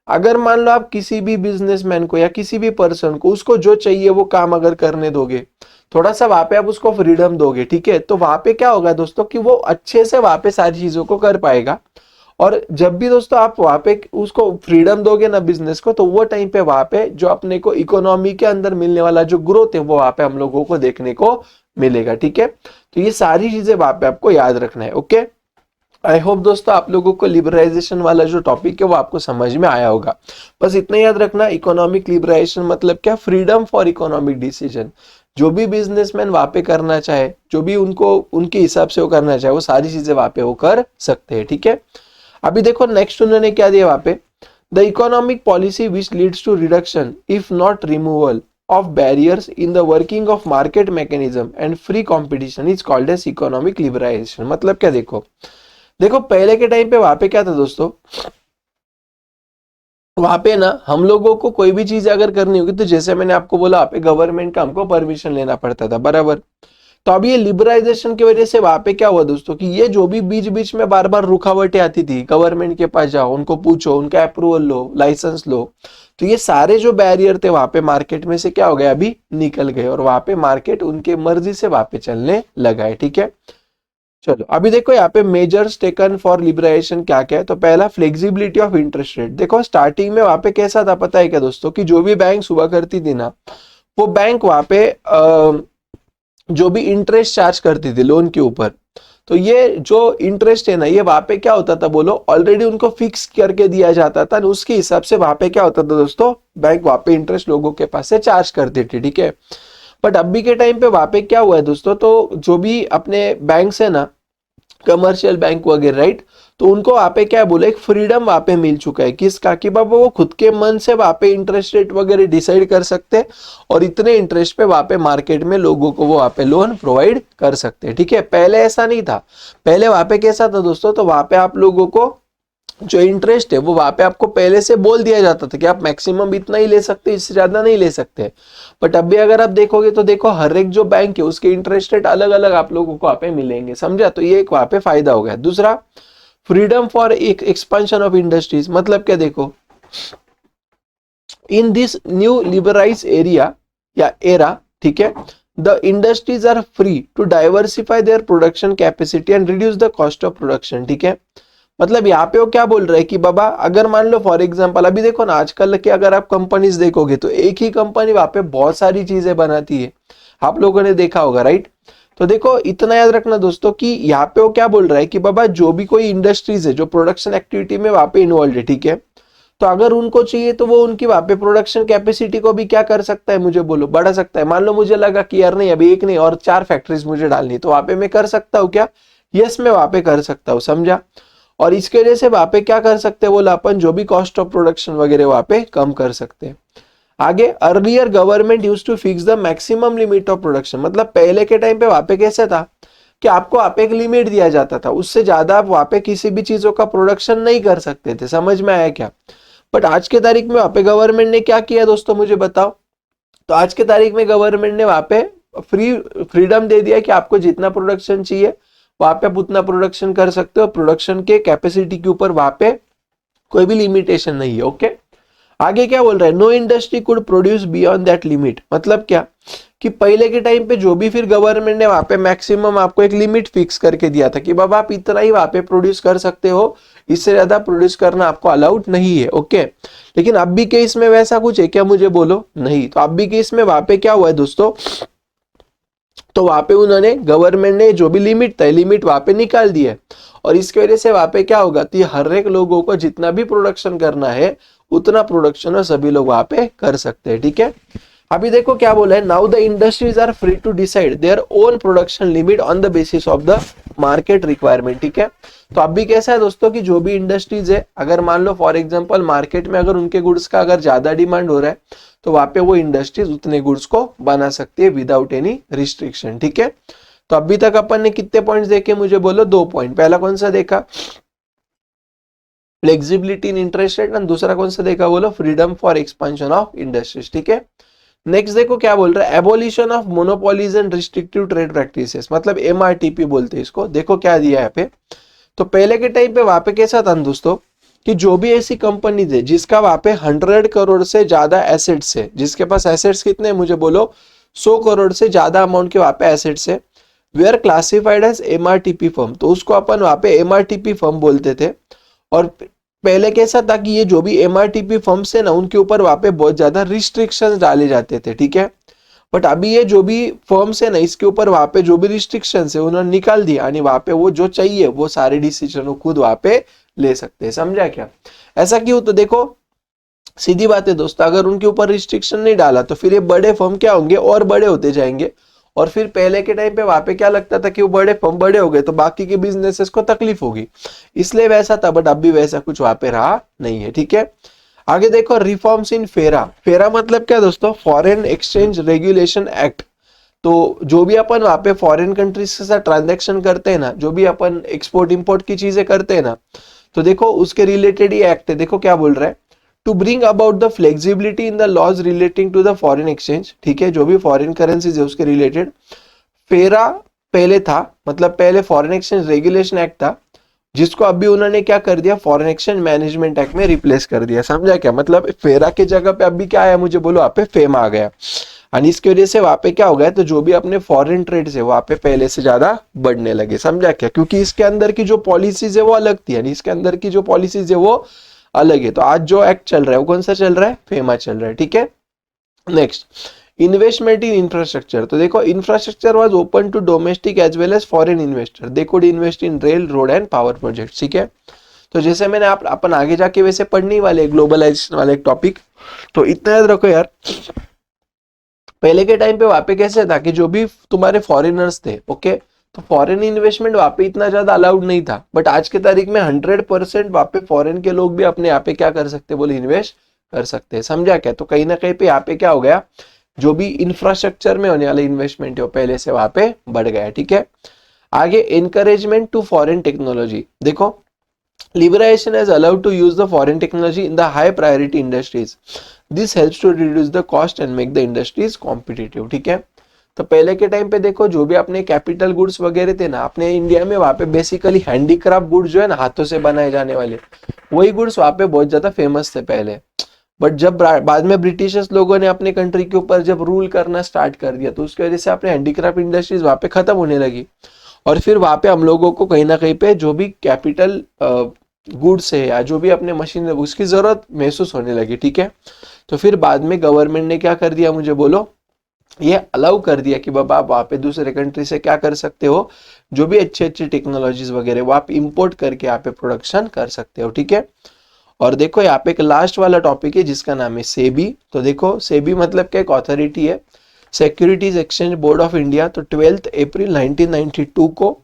Speaker 1: अगर मान लो आप किसी भी बिजनेसमैन को या किसी भी पर्सन को उसको जो चाहिए वो काम अगर करने दोगे, थोड़ा सा वहां पे आप उसको फ्रीडम दोगे, ठीक है, तो वहां पे क्या होगा दोस्तों कि वो अच्छे से वहां पे सारी चीजों को कर पाएगा। और जब भी दोस्तों आप वहां पे उसको फ्रीडम दोगे ना बिजनेस को, तो वो टाइम पे वहां पे जो अपने को इकोनॉमी के अंदर मिलने वाला जो ग्रोथ है वो वहां पे हम लोगों को देखने को मिलेगा। ठीक है, तो ये सारी चीजें वहां पे आपको याद रखना है। ओके, आई होप दोस्तों आप लोगों को लिबरलाइजेशन वाला जो टॉपिक है वो आपको समझ में आया होगा। बस इतना याद रखना, इकोनॉमिक लिबरलाइजेशन मतलब क्या, फ्रीडम फॉर इकोनॉमिक डिसीजन। जो भी बिजनेसमैन वहां पे करना चाहे, जो भी उनको उनके हिसाब से वो करना चाहे, वो सारी चीजें वहां पे वो कर सकते हैं। ठीक है, अभी देखो नेक्स्ट उन्होंने क्या दिया वहां पे, the economic policy which leads to reduction if not removal of barriers in the working of market mechanism and free competition is called as economic liberalization। मतलब क्या, देखो देखो पहले के टाइम पे वहां पे क्या था दोस्तों, वहां पे ना हम लोगों को कोई भी चीज अगर करनी होगी तो जैसे मैंने आपको बोला वहां पे गवर्नमेंट का हमको परमिशन लेना पड़ता था, बराबर। तो अब ये लिबरलाइजेशन की वजह से वहां पे क्या हुआ दोस्तों कि ये जो भी बीच बीच में बार बार रुकावटें आती थी, गवर्नमेंट के पास जाओ, उनको पूछो, उनका अप्रूवल लो, लाइसेंस लो, तो ये सारे जो बैरियर थे वहां पे मार्केट में से क्या हो गए, अभी निकल गए, और वहां पे मार्केट उनके मर्जी से वहां पे चलने लगा है। ठीक है, चलो अभी देखो यहाँ पे मेजर्स टेकन फॉर लिबरलाइजेशन क्या क्या है। तो पहला फ्लेक्सिबिलिटी ऑफ इंटरेस्ट रेट। देखो स्टार्टिंग में वहां पे कैसा था पता है क्या दोस्तों, कि जो भी बैंक हुआ करती थी ना, वो बैंक वहां पे जो भी इंटरेस्ट चार्ज करती थी लोन के ऊपर, तो ये जो इंटरेस्ट है ना, ये वहां पे क्या होता था बोलो, ऑलरेडी उनको फिक्स करके दिया जाता था, उसके हिसाब से वहां पे क्या होता था दोस्तों, बैंक वहां पे इंटरेस्ट लोगों के पास से चार्ज करती थी। ठीक है, बट अभी के टाइम पे वहां पे क्या हुआ है दोस्तों, तो जो भी अपने बैंक है ना, कमर्शियल बैंक वगैरह, राइट, तो उनको वहां पे क्या बोले, एक फ्रीडम वहां पे मिल चुका है किसका, कि बाबा वो खुद के मन से वहां पे इंटरेस्ट रेट वगैरह डिसाइड कर सकते हैं, और इतने इंटरेस्ट पे वहां पे मार्केट में लोगों को वो वहां पे लोन प्रोवाइड कर सकते हैं। ठीक है, पहले ऐसा नहीं था। पहले वहां पे कैसा था दोस्तों, तो वहां पे आप लोगों को जो इंटरेस्ट है वो वहां पे आपको पहले से बोल दिया जाता था कि आप मैक्सिमम इतना ही ले सकते, इससे ज्यादा नहीं ले सकते। बट अभी अगर आप देखोगे तो देखो हर एक जो बैंक है उसके इंटरेस्ट रेट अलग अलग आप लोगों को वहां पे मिलेंगे, समझा, तो ये एक वहां पे फायदा हो गया। दूसरा, freedom for expansion of industries. मतलब क्या, देखो in this new liberalize area या एरा, ठीक है, the industries are free to diversify their production capacity and reduce the cost of production. ठीक है, मतलब यहाँ पे वो क्या बोल रहा है कि बाबा अगर मान लो फॉर एग्जांपल अभी देखो ना आजकल के अगर आप कंपनीज देखोगे तो एक ही कंपनी वहां पे बहुत सारी चीजें बनाती है, आप लोगों ने देखा होगा राइट। तो देखो इतना याद रखना दोस्तों कि यहाँ पे वो क्या बोल रहा है कि बाबा जो भी कोई इंडस्ट्रीज है जो प्रोडक्शन एक्टिविटी में वहां पे इन्वॉल्व है, ठीक है, तो अगर उनको चाहिए तो वो उनकी वहां पे प्रोडक्शन कैपेसिटी को भी क्या कर सकता है, मुझे बोलो बढ़ा सकता है। मान लो मुझे लगा कि यार नहीं अभी एक नहीं और 4 फैक्ट्रीज मुझे डालनी, तो वहां पे मैं कर सकता हूँ क्या, यस मैं वहां पे कर सकता हूँ, समझा। और इसके वजह से वहां पे क्या कर सकते हैं बोला अपन, जो भी कॉस्ट ऑफ प्रोडक्शन वगैरह वहां पे कम कर सकते हैं। आगे earlier government use to fix the maximum limit of production, मतलब पहले के टाइम पे वहां पे कैसे था कि आपको वहां पे एक लिमिट दिया जाता था, उससे ज्यादा आप वहां पे किसी भी चीजों का प्रोडक्शन नहीं कर सकते थे, समझ में आया क्या। बट आज के तारीख में वहां पे गवर्नमेंट ने क्या किया दोस्तों मुझे बताओ। तो आज के तारीख में गवर्नमेंट ने वहां पे फ्रीडम दे दिया कि आपको जितना प्रोडक्शन चाहिए वहां पे आप उतना प्रोडक्शन कर सकते हो, प्रोडक्शन के कैपेसिटी के ऊपर वहां पे कोई भी लिमिटेशन नहीं है। ओके, आगे क्या बोल रहा है, know industry could produce beyond that limit, मतलब क्या कि पहले के टाइम पे जो भी फिर गवर्नमेंट ने वहां पे मैक्सिमम आपको एक लिमिट फिक्स करके दिया था कि बाबा आप इतना ही वहां पे प्रोड्यूस कर सकते हो, इससे ज्यादा प्रोड्यूस करना आपको अलाउड नहीं है। ओके, लेकिन अब भी केस में वैसा कुछ है क्या, मुझे बोलो नहीं। तो अब भी केस में वहां पे क्या हुआ है दोस्तों, तो वहां पे उन्होंने गवर्नमेंट ने जो भी लिमिट था लिमिट वहां पे निकाल दी है, और इसकी वजह से वहां पे क्या होगा कि हर एक लोगों को जितना भी प्रोडक्शन करना है उतना प्रोडक्शन सभी लोग वहां पे कर सकते हैं, ठीक है। अभी देखो क्या बोला है, now the industries are free to decide their own production limit on the basis of the market requirement, ठीक है। तो अभी कैसा है दोस्तों कि जो भी इंडस्ट्रीज है, अगर मान लो फॉर एग्जांपल मार्केट में अगर उनके गुड्स का अगर ज्यादा डिमांड हो रहा है तो वहां पे वो इंडस्ट्रीज उतने गुड्स को बना सकती है विदाउट एनी रिस्ट्रिक्शन, ठीक है। तो अभी तक अपन ने कितने पॉइंट्स देखे, मुझे बोलो 2 पॉइंट। पहला कौन सा देखा, फ्लेक्सिबिलिटी इन इंटरेस्ट रेट, और दूसरा कौन सा देखा बोलो, freedom for expansion of industries, ठीक है। नेक्स्ट देखो क्या बोल रहा है, abolition of monopolies and restrictive trade practices, मतलब एमआरटीपी बोलते हैं इसको। देखो क्या दिया है यहाँ पे, तो पहले के टाइम पे वहां पे कैसा था दोस्तों कि जो भी ऐसी कंपनी थे जिसका वहां पे 100 करोड़ से ज्यादा एसेट्स है, जिसके पास एसेट्स कितने मुझे बोलो 100 करोड़ से ज्यादा अमाउंट के वहां पे एसेट्स है, they are classified as MRTP firm, तो उसको अपन वहां पे एमआरटीपी फर्म बोलते थे। और पहले कैसा था कि ये जो भी एमआरटीपी फर्म्स है ना उनके ऊपर वहां पे बहुत ज्यादा रिस्ट्रिक्शंस डाले जाते थे, ठीक है। बट अभी ये जो भी फर्म्स है ना इसके ऊपर वहां पे जो भी रिस्ट्रिक्शंस है उन्होंने निकाल दिया, यानी वहां पे वो जो चाहिए वो सारे डिसीजन खुद वहां पे ले सकते हैं, समझा क्या। ऐसा क्यों, तो देखो सीधी बात है दोस्तों, अगर उनके ऊपर रिस्ट्रिक्शन नहीं डाला तो फिर ये बड़े फर्म क्या होंगे और बड़े होते जाएंगे, और फिर पहले के टाइम पे वहां पे क्या लगता था कि वो बड़े फर्म बड़े हो गए तो बाकी के बिजनेसेस को तकलीफ होगी, इसलिए वैसा था। बट अब भी वैसा कुछ वहां पे रहा नहीं है, ठीक है। आगे देखो रिफॉर्म्स इन फेरा, फेरा मतलब क्या दोस्तों, फॉरेन एक्सचेंज रेगुलेशन एक्ट। तो जो भी अपन वहां पे फॉरेन कंट्रीज के साथ ट्रांजेक्शन करते हैं ना, जो भी अपन एक्सपोर्ट इंपोर्ट की चीजें करते हैं ना, तो देखो उसके रिलेटेड ही एक्ट है। देखो क्या बोल रहा है, to bring about the flexibility in the laws relating to the foreign exchange, ठीक है, जो भी फॉरेन करेंसीज है उसके रिलेटेड। फेरा पहले था, मतलब पहले फॉरेन एक्सचेंज रेगुलेशन एक्ट था, जिसको अभी उन्होंने क्या कर दिया, फॉरेन एक्सचेंज मैनेजमेंट एक्ट में रिप्लेस कर दिया, समझा क्या। मतलब फेरा के जगह पे अभी क्या आया मुझे बोलो, वहां पे फेमा आ गया, और इसकी वजह से वहां पे क्या हो गया, तो जो भी अपने फॉरेन ट्रेड है वहां पे पहले से ज्यादा बढ़ने लगे, समझा क्या, क्योंकि इसके अंदर की जो पॉलिसीज है वो अलग थी, यानी इसके अंदर की जो पॉलिसीज है वो अलग है। तो आज जो एक्ट चल रहा है वो कौन सा चल रहा है, फेमा चल रहा है, ठीक है। नेक्स्ट, इन्वेस्टमेंट इन इंफ्रास्ट्रक्चर, तो देखो infrastructure was open to domestic as well as foreign investor, they could invest in rail road and power project, ठीक है। तो जैसे मैंने अपन आगे जाके वैसे पढ़ने वाले ग्लोबलाइजेशन वाले एक टॉपिक, तो इतना याद रखो यार, पहले के टाइम पे वहां पे कैसे था कि जो भी तुम्हारे फॉरेनर्स थे, ओके, तो फॉरेन इन्वेस्टमेंट वहां पे इतना ज्यादा अलाउड नहीं था। बट आज के तारीख में 100% वहां पे फॉरेन के लोग भी अपने यहाँ पे क्या कर सकते, बोले इन्वेस्ट कर सकते हैं, समझा क्या। तो कहीं ना कहीं पे यहाँ पे क्या हो गया, जो भी इंफ्रास्ट्रक्चर में होने वाला इन्वेस्टमेंट है वो पहले से वहां पे बढ़ गया, ठीक है। आगे एनकरेजमेंट टू फॉरेन टेक्नोलॉजी, देखो liberalization has allowed to use the foreign technology in the high priority industries. This helps to reduce the cost and make the industries competitive, ठीक है। तो पहले के टाइम पे देखो जो भी अपने कैपिटल गुड्स वगैरह थे ना अपने इंडिया में, वहां पे बेसिकली हैंडीक्राफ्ट गुड्स जो है ना हाथों से बनाए जाने वाले, वही गुड्स वहां पे बहुत ज्यादा फेमस थे पहले। बट जब बाद में ब्रिटिशर्स लोगों ने अपने कंट्री के ऊपर जब रूल करना स्टार्ट कर दिया तो उसकी वजह से अपने हैंडीक्राफ्ट इंडस्ट्रीज वहां पे खत्म होने लगी, और फिर वहां पे हम लोगों को कहीं ना कहीं पे जो भी कैपिटल गुड्स है या जो भी अपने मशीन है उसकी जरूरत महसूस होने लगी, ठीक है। तो फिर बाद में गवर्नमेंट ने क्या कर दिया, मुझे बोलो, ये अलाउ कर दिया कि बाबा आप वहाँ पे दूसरे कंट्री से क्या कर सकते हो, जो भी अच्छी अच्छी टेक्नोलॉजीज वगैरह वो आप इंपोर्ट करके यहाँ पे प्रोडक्शन कर सकते हो, ठीक है। और देखो यहाँ पे एक लास्ट वाला टॉपिक है जिसका नाम है सेबी। तो देखो सेबी मतलब क्या, एक ऑथोरिटी है, securities exchange board of India. तो 12 अप्रैल 1992 को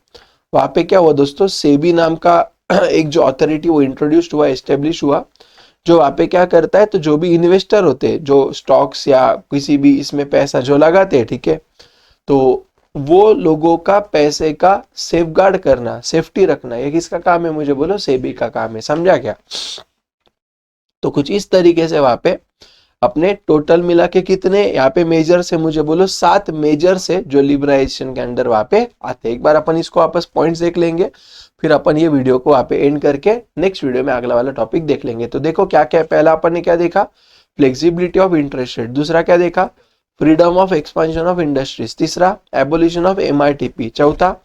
Speaker 1: वहाँ पे क्या हुआ दोस्तों, सेबी नाम का एक जो अथॉरिटी वो इंट्रोड्यूस्ड हुआ, एस्टेब्लिश हुआ, जो वहाँ पे क्या करता है, तो जो भी इन्वेस्टर होते हैं जो स्टॉक्स या किसी भी इसमें पैसा जो लगाते हैं, ठीक है, तो वो लोगों का पैसे का सेफगार्ड करना, सेफ्टी रखना, ये किसका काम है, मुझे बोलो, सेबी का काम है, समझा क्या। तो कुछ इस तरीके से वहां पे अपने टोटल मिला के कितने यहाँ पे मेजर से, मुझे बोलो 7 मेजर से जो लिबराइजेशन के अंडर वहां पे आते हैं। एक बार अपन इसको आपस पॉइंट्स देख लेंगे, फिर अपन ये वीडियो को वहां पे एंड करके नेक्स्ट वीडियो में अगला वाला टॉपिक देख लेंगे। तो देखो क्या क्या, पहला अपन ने क्या देखा, फ्लेक्सिबिलिटी ऑफ इंटरेस्ट रेट। दूसरा क्या देखा, freedom of expansion of industries. तीसरा, एबोलिशन ऑफ MITP। चौथा,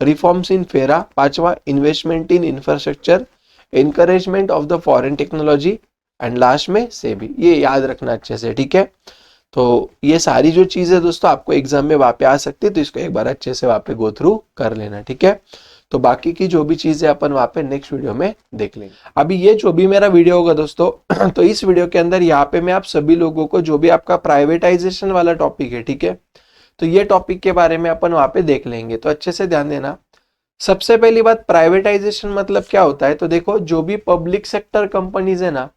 Speaker 1: रिफॉर्म्स इन फेरा। पांचवा, investment in infrastructure, encouragement of the foreign technology, and last में सेबी। ये याद रखना अच्छे से, ठीक है। तो ये सारी जो चीजें दोस्तों आपको एग्जाम में वहां पे आ सकती है, तो इसको एक बार अच्छे से वहां पे गो थ्रू कर लेना, ठीक है। तो बाकी की जो भी चीजें अपन वहां पे नेक्स्ट वीडियो में देख लेंगे। अभी ये जो भी मेरा वीडियो होगा दोस्तों तो इस वीडियो के अंदर यहाँ पे मैं आप सभी लोगों को जो भी आपका प्राइवेटाइजेशन वाला टॉपिक है, ठीक है, तो ये टॉपिक के बारे में अपन वहां पे देख लेंगे। तो अच्छे से ध्यान देना। सबसे पहली बात, प्राइवेटाइजेशन मतलब क्या होता है, तो देखो जो भी पब्लिक सेक्टर कंपनीज है ना,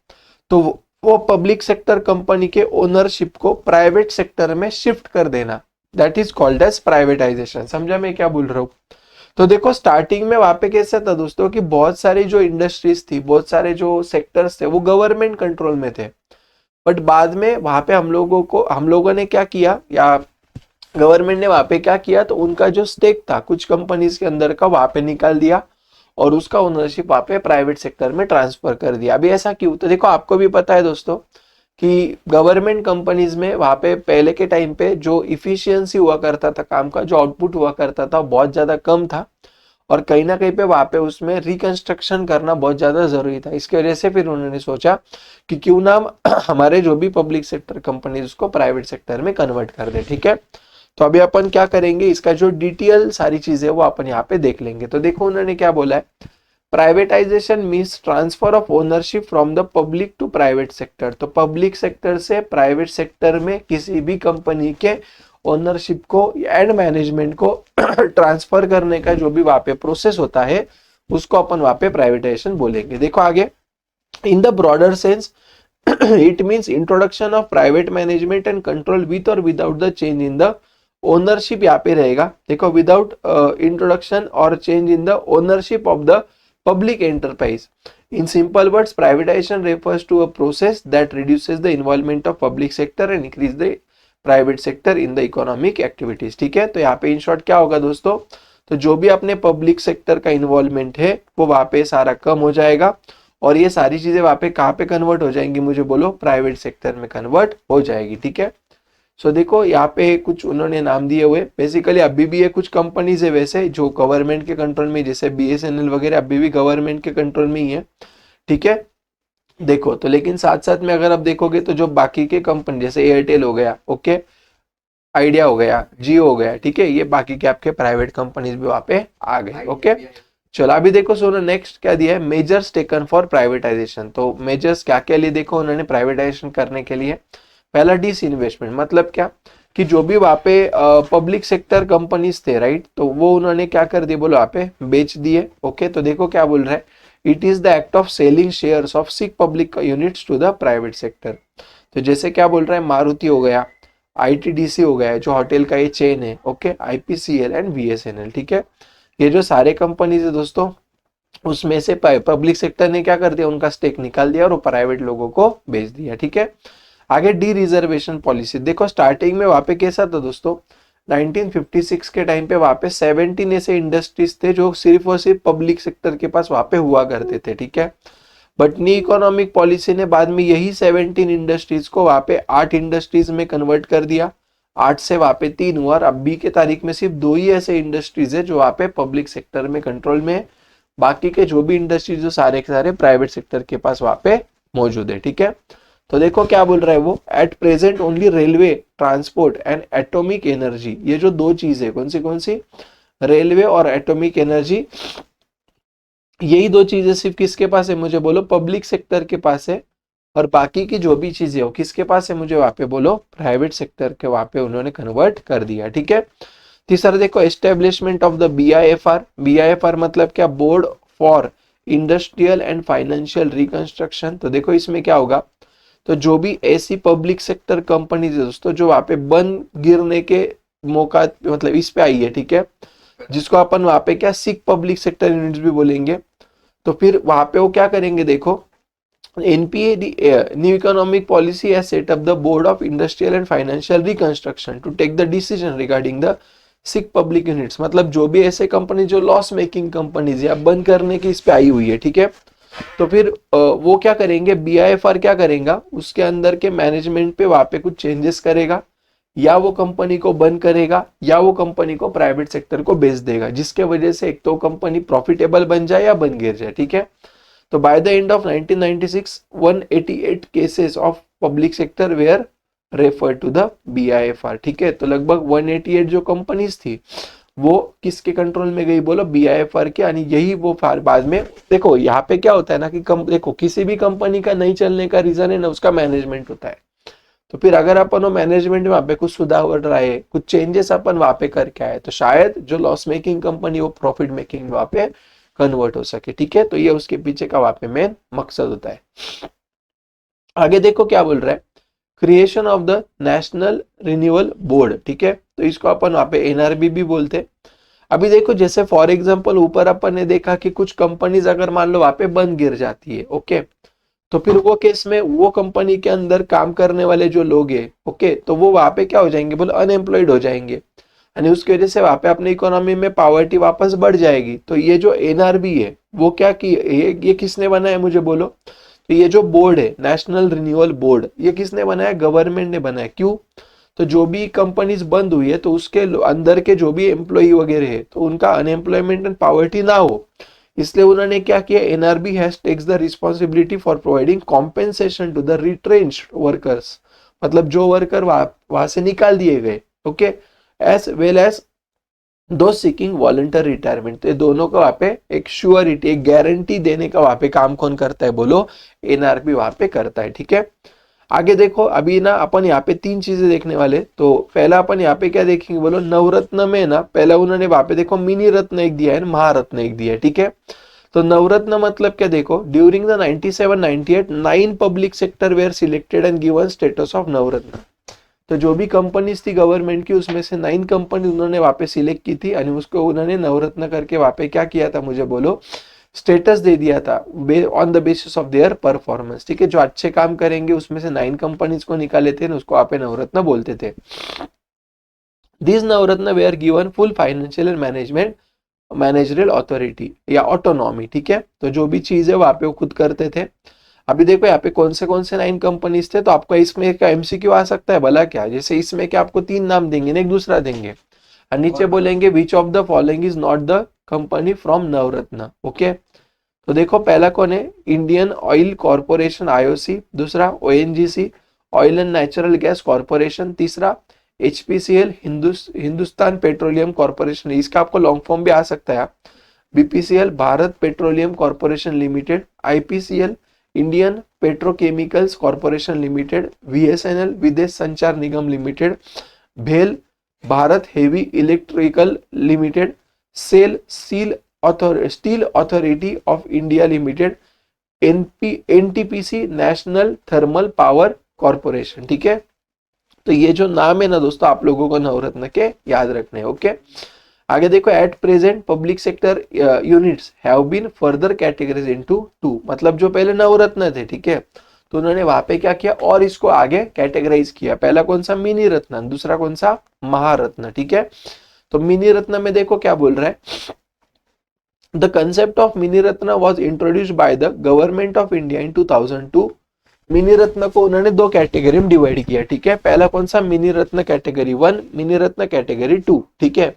Speaker 1: तो वो पब्लिक सेक्टर कंपनी के ओनरशिप को प्राइवेट सेक्टर में शिफ्ट कर देना, that is called as privatization. समझा मैं क्या बोल रहा हूँ। तो देखो स्टार्टिंग में वहां पे कैसे था दोस्तों कि बहुत सारी जो इंडस्ट्रीज थी, बहुत सारे जो सेक्टर्स थे वो गवर्नमेंट कंट्रोल में थे, बट बाद में वहां पे हम लोगों ने क्या किया, या गवर्नमेंट ने वहां पे क्या किया, तो उनका जो स्टेक था कुछ कंपनीज के अंदर का वहां पे निकाल दिया और उसका ओनरशिप वहां पे प्राइवेट सेक्टर में ट्रांसफर कर दिया। अभी ऐसा क्यों, तो देखो आपको भी पता है दोस्तों कि गवर्नमेंट कंपनीज में वहां पे पहले के टाइम पे जो इफिशियंसी हुआ करता था काम का, जो आउटपुट हुआ करता था बहुत ज्यादा कम था, और कहीं ना कहीं पे वहां पे उसमें रिकंस्ट्रक्शन करना बहुत ज्यादा जरूरी था। इसकी वजह से फिर उन्होंने सोचा कि क्यों ना हमारे जो भी पब्लिक सेक्टर कंपनीज उसको प्राइवेट सेक्टर में कन्वर्ट कर दे, ठीक है। तो अभी अपन क्या करेंगे, इसका जो डिटेल सारी चीजें वो अपन यहाँ पे देख लेंगे। तो देखो उन्होंने क्या बोला है, privatization means transfer of ownership from the public to private sector. तो पब्लिक सेक्टर से प्राइवेट सेक्टर में किसी भी कंपनी के ओनरशिप को एंड मैनेजमेंट को ट्रांसफर करने का जो भी वहां पे प्रोसेस होता है उसको अपन वहां पे प्राइवेटाइजेशन बोलेंगे। देखो आगे, in the broader sense it means introduction of private management and control with और without the change in the ownership. यहाँ पे रहेगा, देखो, विदाउट इंट्रोडक्शन और change in the ownership of the public enterprise. In simple words, privatization refers to a process that reduces the involvement of public sector and increase the private sector in the economic activities. ठीक है, तो यहाँ पे in short क्या होगा दोस्तों, तो जो भी अपने पब्लिक सेक्टर का इन्वॉल्वमेंट है वो वहां पे सारा कम हो जाएगा, और ये सारी चीजें वहां पे कहाँ पे कन्वर्ट हो जाएंगी, मुझे बोलो, प्राइवेट सेक्टर में कन्वर्ट हो जाएगी, ठीक है। सो देखो यहाँ पे कुछ उन्होंने नाम दिए हुए, बेसिकली अभी भी ये कुछ कंपनीज है वैसे जो गवर्नमेंट के कंट्रोल में, जैसे BSNL वगैरह अभी भी गवर्नमेंट के कंट्रोल में ही है, ठीक है। देखो तो लेकिन साथ साथ में अगर आप देखोगे तो जो बाकी के कंपनी जैसे एयरटेल हो गया, ओके, आइडिया हो गया, जियो हो गया, ठीक है, ये बाकी के आपके प्राइवेट कंपनीज भी वहां पे आ गए, ओके। चलो अभी देखो सुनो, नेक्स्ट क्या दिया है, मेजर्स टेकन फॉर प्राइवेटाइजेशन। तो मेजर्स क्या क्या लिए देखो उन्होंने प्राइवेटाइजेशन करने के लिए। पहला, डिस इन्वेस्टमेंट, मतलब क्या कि जो भी वहां पे पब्लिक सेक्टर कंपनीज थे, राइट, तो वो उन्होंने क्या कर दिए, बोलो, वहां पे बेच दिए, ओके। तो देखो क्या बोल रहा है, it is the act of selling shares of sick public units to the private sector. तो जैसे क्या बोल रहा है, मारुति हो गया, ITDC हो गया, जो होटल का ये चेन है, ओके, IPCL एंड BSNL, ठीक है, ये जो सारे कंपनीज है दोस्तों, उसमें से पब्लिक सेक्टर ने क्या कर दिया, उनका स्टेक निकाल दिया और वो प्राइवेट लोगों को बेच दिया, ठीक है। आगे, डी रिजर्वेशन पॉलिसी। देखो स्टार्टिंग में वहां पे कैसा था दोस्तों, 1956 के टाइम पे वहां पे 17 ऐसे इंडस्ट्रीज थे जो सिर्फ और सिर्फ पब्लिक सेक्टर के पास वहां पे हुआ करते थे, ठीक है। बट न्यू इकोनॉमिक पॉलिसी ने बाद में यही 17 इंडस्ट्रीज को वहां पे 8 इंडस्ट्रीज में कन्वर्ट कर दिया, 8 से वहां पे 3 हुआ, और अभी के तारीख में सिर्फ 2 ही ऐसे इंडस्ट्रीज है जो वहां पे पब्लिक सेक्टर में कंट्रोल में है, बाकी के जो भी इंडस्ट्रीज जो सारे के सारे प्राइवेट सेक्टर के पास वहां पे मौजूद है, ठीक है। तो देखो क्या बोल रहा है वो, at present only railway, transport and atomic energy, ये जो दो चीज है कौन सी, रेलवे और एटॉमिक एनर्जी, यही दो चीजें सिर्फ किसके पास है मुझे बोलो, पब्लिक सेक्टर के पास है। और बाकी की जो भी चीजें हो किसके पास है मुझे वहां पे बोलो, प्राइवेट सेक्टर के वहां पे उन्होंने कन्वर्ट कर दिया, ठीक है। तीसरा देखो, establishment of the BIFR, BIFR मतलब क्या, board for industrial and financial reconstruction. तो देखो इसमें क्या होगा, तो जो भी ऐसी पब्लिक सेक्टर कंपनीज है दोस्तों जो वहां पे बन गिरने के मौका मतलब इस पे आई है, ठीक है, जिसको अपन वहां पे क्या सिक पब्लिक सेक्टर यूनिट्स भी बोलेंगे। तो फिर वहां पे वो क्या करेंगे देखो, NPA new economic policy has set up the board of industrial and financial reconstruction to take the decision regarding the sick public units, मतलब जो भी ऐसे कंपनी जो लॉस मेकिंग कंपनीज या बंद करने की इस पे आई हुई है, ठीक है। तो फिर वो क्या करेंगे, BIFR क्या करेगा, उसके अंदर के मैनेजमेंट पे वहां पे कुछ चेंजेस करेगा, या वो कंपनी को बंद करेगा या वो कंपनी को प्राइवेट सेक्टर को बेच देगा, जिसके वजह से एक तो कंपनी प्रॉफिटेबल बन जाए या बन गिर जाए, ठीक है। तो by the end of 1996 188 cases of public sector were refer to the BIFR, ठीक है। तो लगभग 188 जो कंपनीज थी वो किसके कंट्रोल में गई बोलो, BIFR के, यानी यही वो बाद में देखो यहाँ पे क्या होता है ना कि देखो किसी भी कंपनी का नहीं चलने का रीजन है ना उसका मैनेजमेंट होता है। तो फिर अगर अपन मैनेजमेंट में वहां पे कुछ सुधार रहे, कुछ चेंजेस अपन वहां पे करके आए, तो शायद जो लॉस मेकिंग कंपनी वो प्रॉफिट मेकिंग वहां पे कन्वर्ट हो सके, ठीक है। तो ये उसके पीछे का वहां पे मेन मकसद होता है। आगे देखो क्या बोल रहा है, creation of the national renewal board, ठीक है। तो इसको अपन वहां पे NRB भी बोलते हैं। अभी देखो जैसे फॉर एग्जांपल ऊपर अपन ने देखा कि कुछ कंपनीज अगर मान लो वहां पे बंद गिर जाती है, ओके, तो फिर वो केस में वो कंपनी के अंदर काम करने वाले जो लोग हैं, ओके, तो वो वहां पे क्या हो जाएंगे बोलो, अनएम्प्लॉयड हो जाएंगे, यानी उसकी वजह से वहां पे अपनी इकोनॉमी में पॉवर्टी वापस बढ़ जाएगी। तो ये जो NRB है वो क्या की, ये किसने बनाया मुझे बोलो, तो ये जो बोर्ड है नेशनल रिन्यूअल बोर्ड, ये किसने बनाया, गवर्नमेंट ने बनाया। क्यों, तो जो भी कंपनीज बंद हुई है तो उसके अंदर के जो भी एम्प्लॉय वगैरह है तो उनका अनएम्प्लॉयमेंट एंड पॉवर्टी ना हो, इसलिए उन्होंने क्या किया, NRB has takes the responsibility for providing compensation to the retrenched workers, मतलब जो वर्कर वहां से निकाल दिए गए, okay, as well as to seeking voluntary retirement. तो ये दोनों का वहां पे एक श्योरिटी, एक गारंटी देने का वहां पे काम कौन करता है बोलो, NRB वहां पे करता है, ठीक है। आगे देखो अभी ना अपन यहाँ पे तीन चीजें देखने वाले। तो पहला अपन यहाँ पे क्या देखेंगे बोलो, नवरत्न में ना पहला उन्होंने वहां पे देखो मिनी रत्न एक दिया है, महारत्न एक दिया है, ठीक है। तो नवरत्न मतलब क्या देखो, during the 97-98 9 public sector were selected and given status of Navratna. तो जो भी कंपनीज थी गवर्नमेंट की उसमें से 9 कंपनी उन्होंने वहां पे सिलेक्ट की थी और उसको उन्होंने नवरत्न करके वहां पे क्या किया था मुझे बोलो, स्टेटस दे दिया था on the basis of their performance, ठीक है। जो अच्छे काम करेंगे उसमें से 9 कंपनीज को निकाले थे उसको आप नवरत्न बोलते थे। This Navratna were given full financial and managerial authority या ऑटोनॉमी, ठीक है। तो जो भी चीज है वहां पे वो खुद करते थे। अभी देखो यहाँ पे कौन से 9 कंपनीज थे, तो आपका इसमें एक MCQ आ सकता है भला क्या, जैसे इसमें क्या आपको 3 नाम देंगे ना, एक दूसरा देंगे और नीचे बोलेंगे which of the following is not the company from Navratna, okay. तो देखो पहला कौन है, इंडियन ऑयल कॉर्पोरेशन IOC, दूसरा ONGC oil and natural gas corporation, तीसरा HPCL हिंदुस्तान पेट्रोलियम कॉर्पोरेशन, इसका आपको लॉन्ग फॉर्म भी आ सकता है, BPCL Bharat petroleum corporation limited, IPCL Indian petrochemicals corporation limited, VSNL विदेश संचार निगम लिमिटेड, भेल Bharat heavy electrical limited, steel authority of India limited, NTPC national thermal power corporation, ठीक है। तो ये जो नाम है ना दोस्तों आप लोगों को नवरत्न के याद रखने, ओके। आगे देखो at present public sector units have been further categorize into 2, मतलब जो पहले नवरत्न थे, ठीक है, तो उन्होंने वहां पे क्या किया और इसको आगे कैटेगराइज किया। पहला कौन सा, मिनी रत्न, दूसरा कौन सा, महारत्न, ठीक है। तो मिनी रत्न में देखो क्या बोल रहा है, the concept of Miniratna was introduced by the government of India in 2002। Miniratna को उन्होंने 2 कैटेगरी में डिवाइड किया, ठीक है। पहला कौन सा, मिनी रत्न कैटेगरी 1, मिनी रत्न कैटेगरी 2, ठीक है।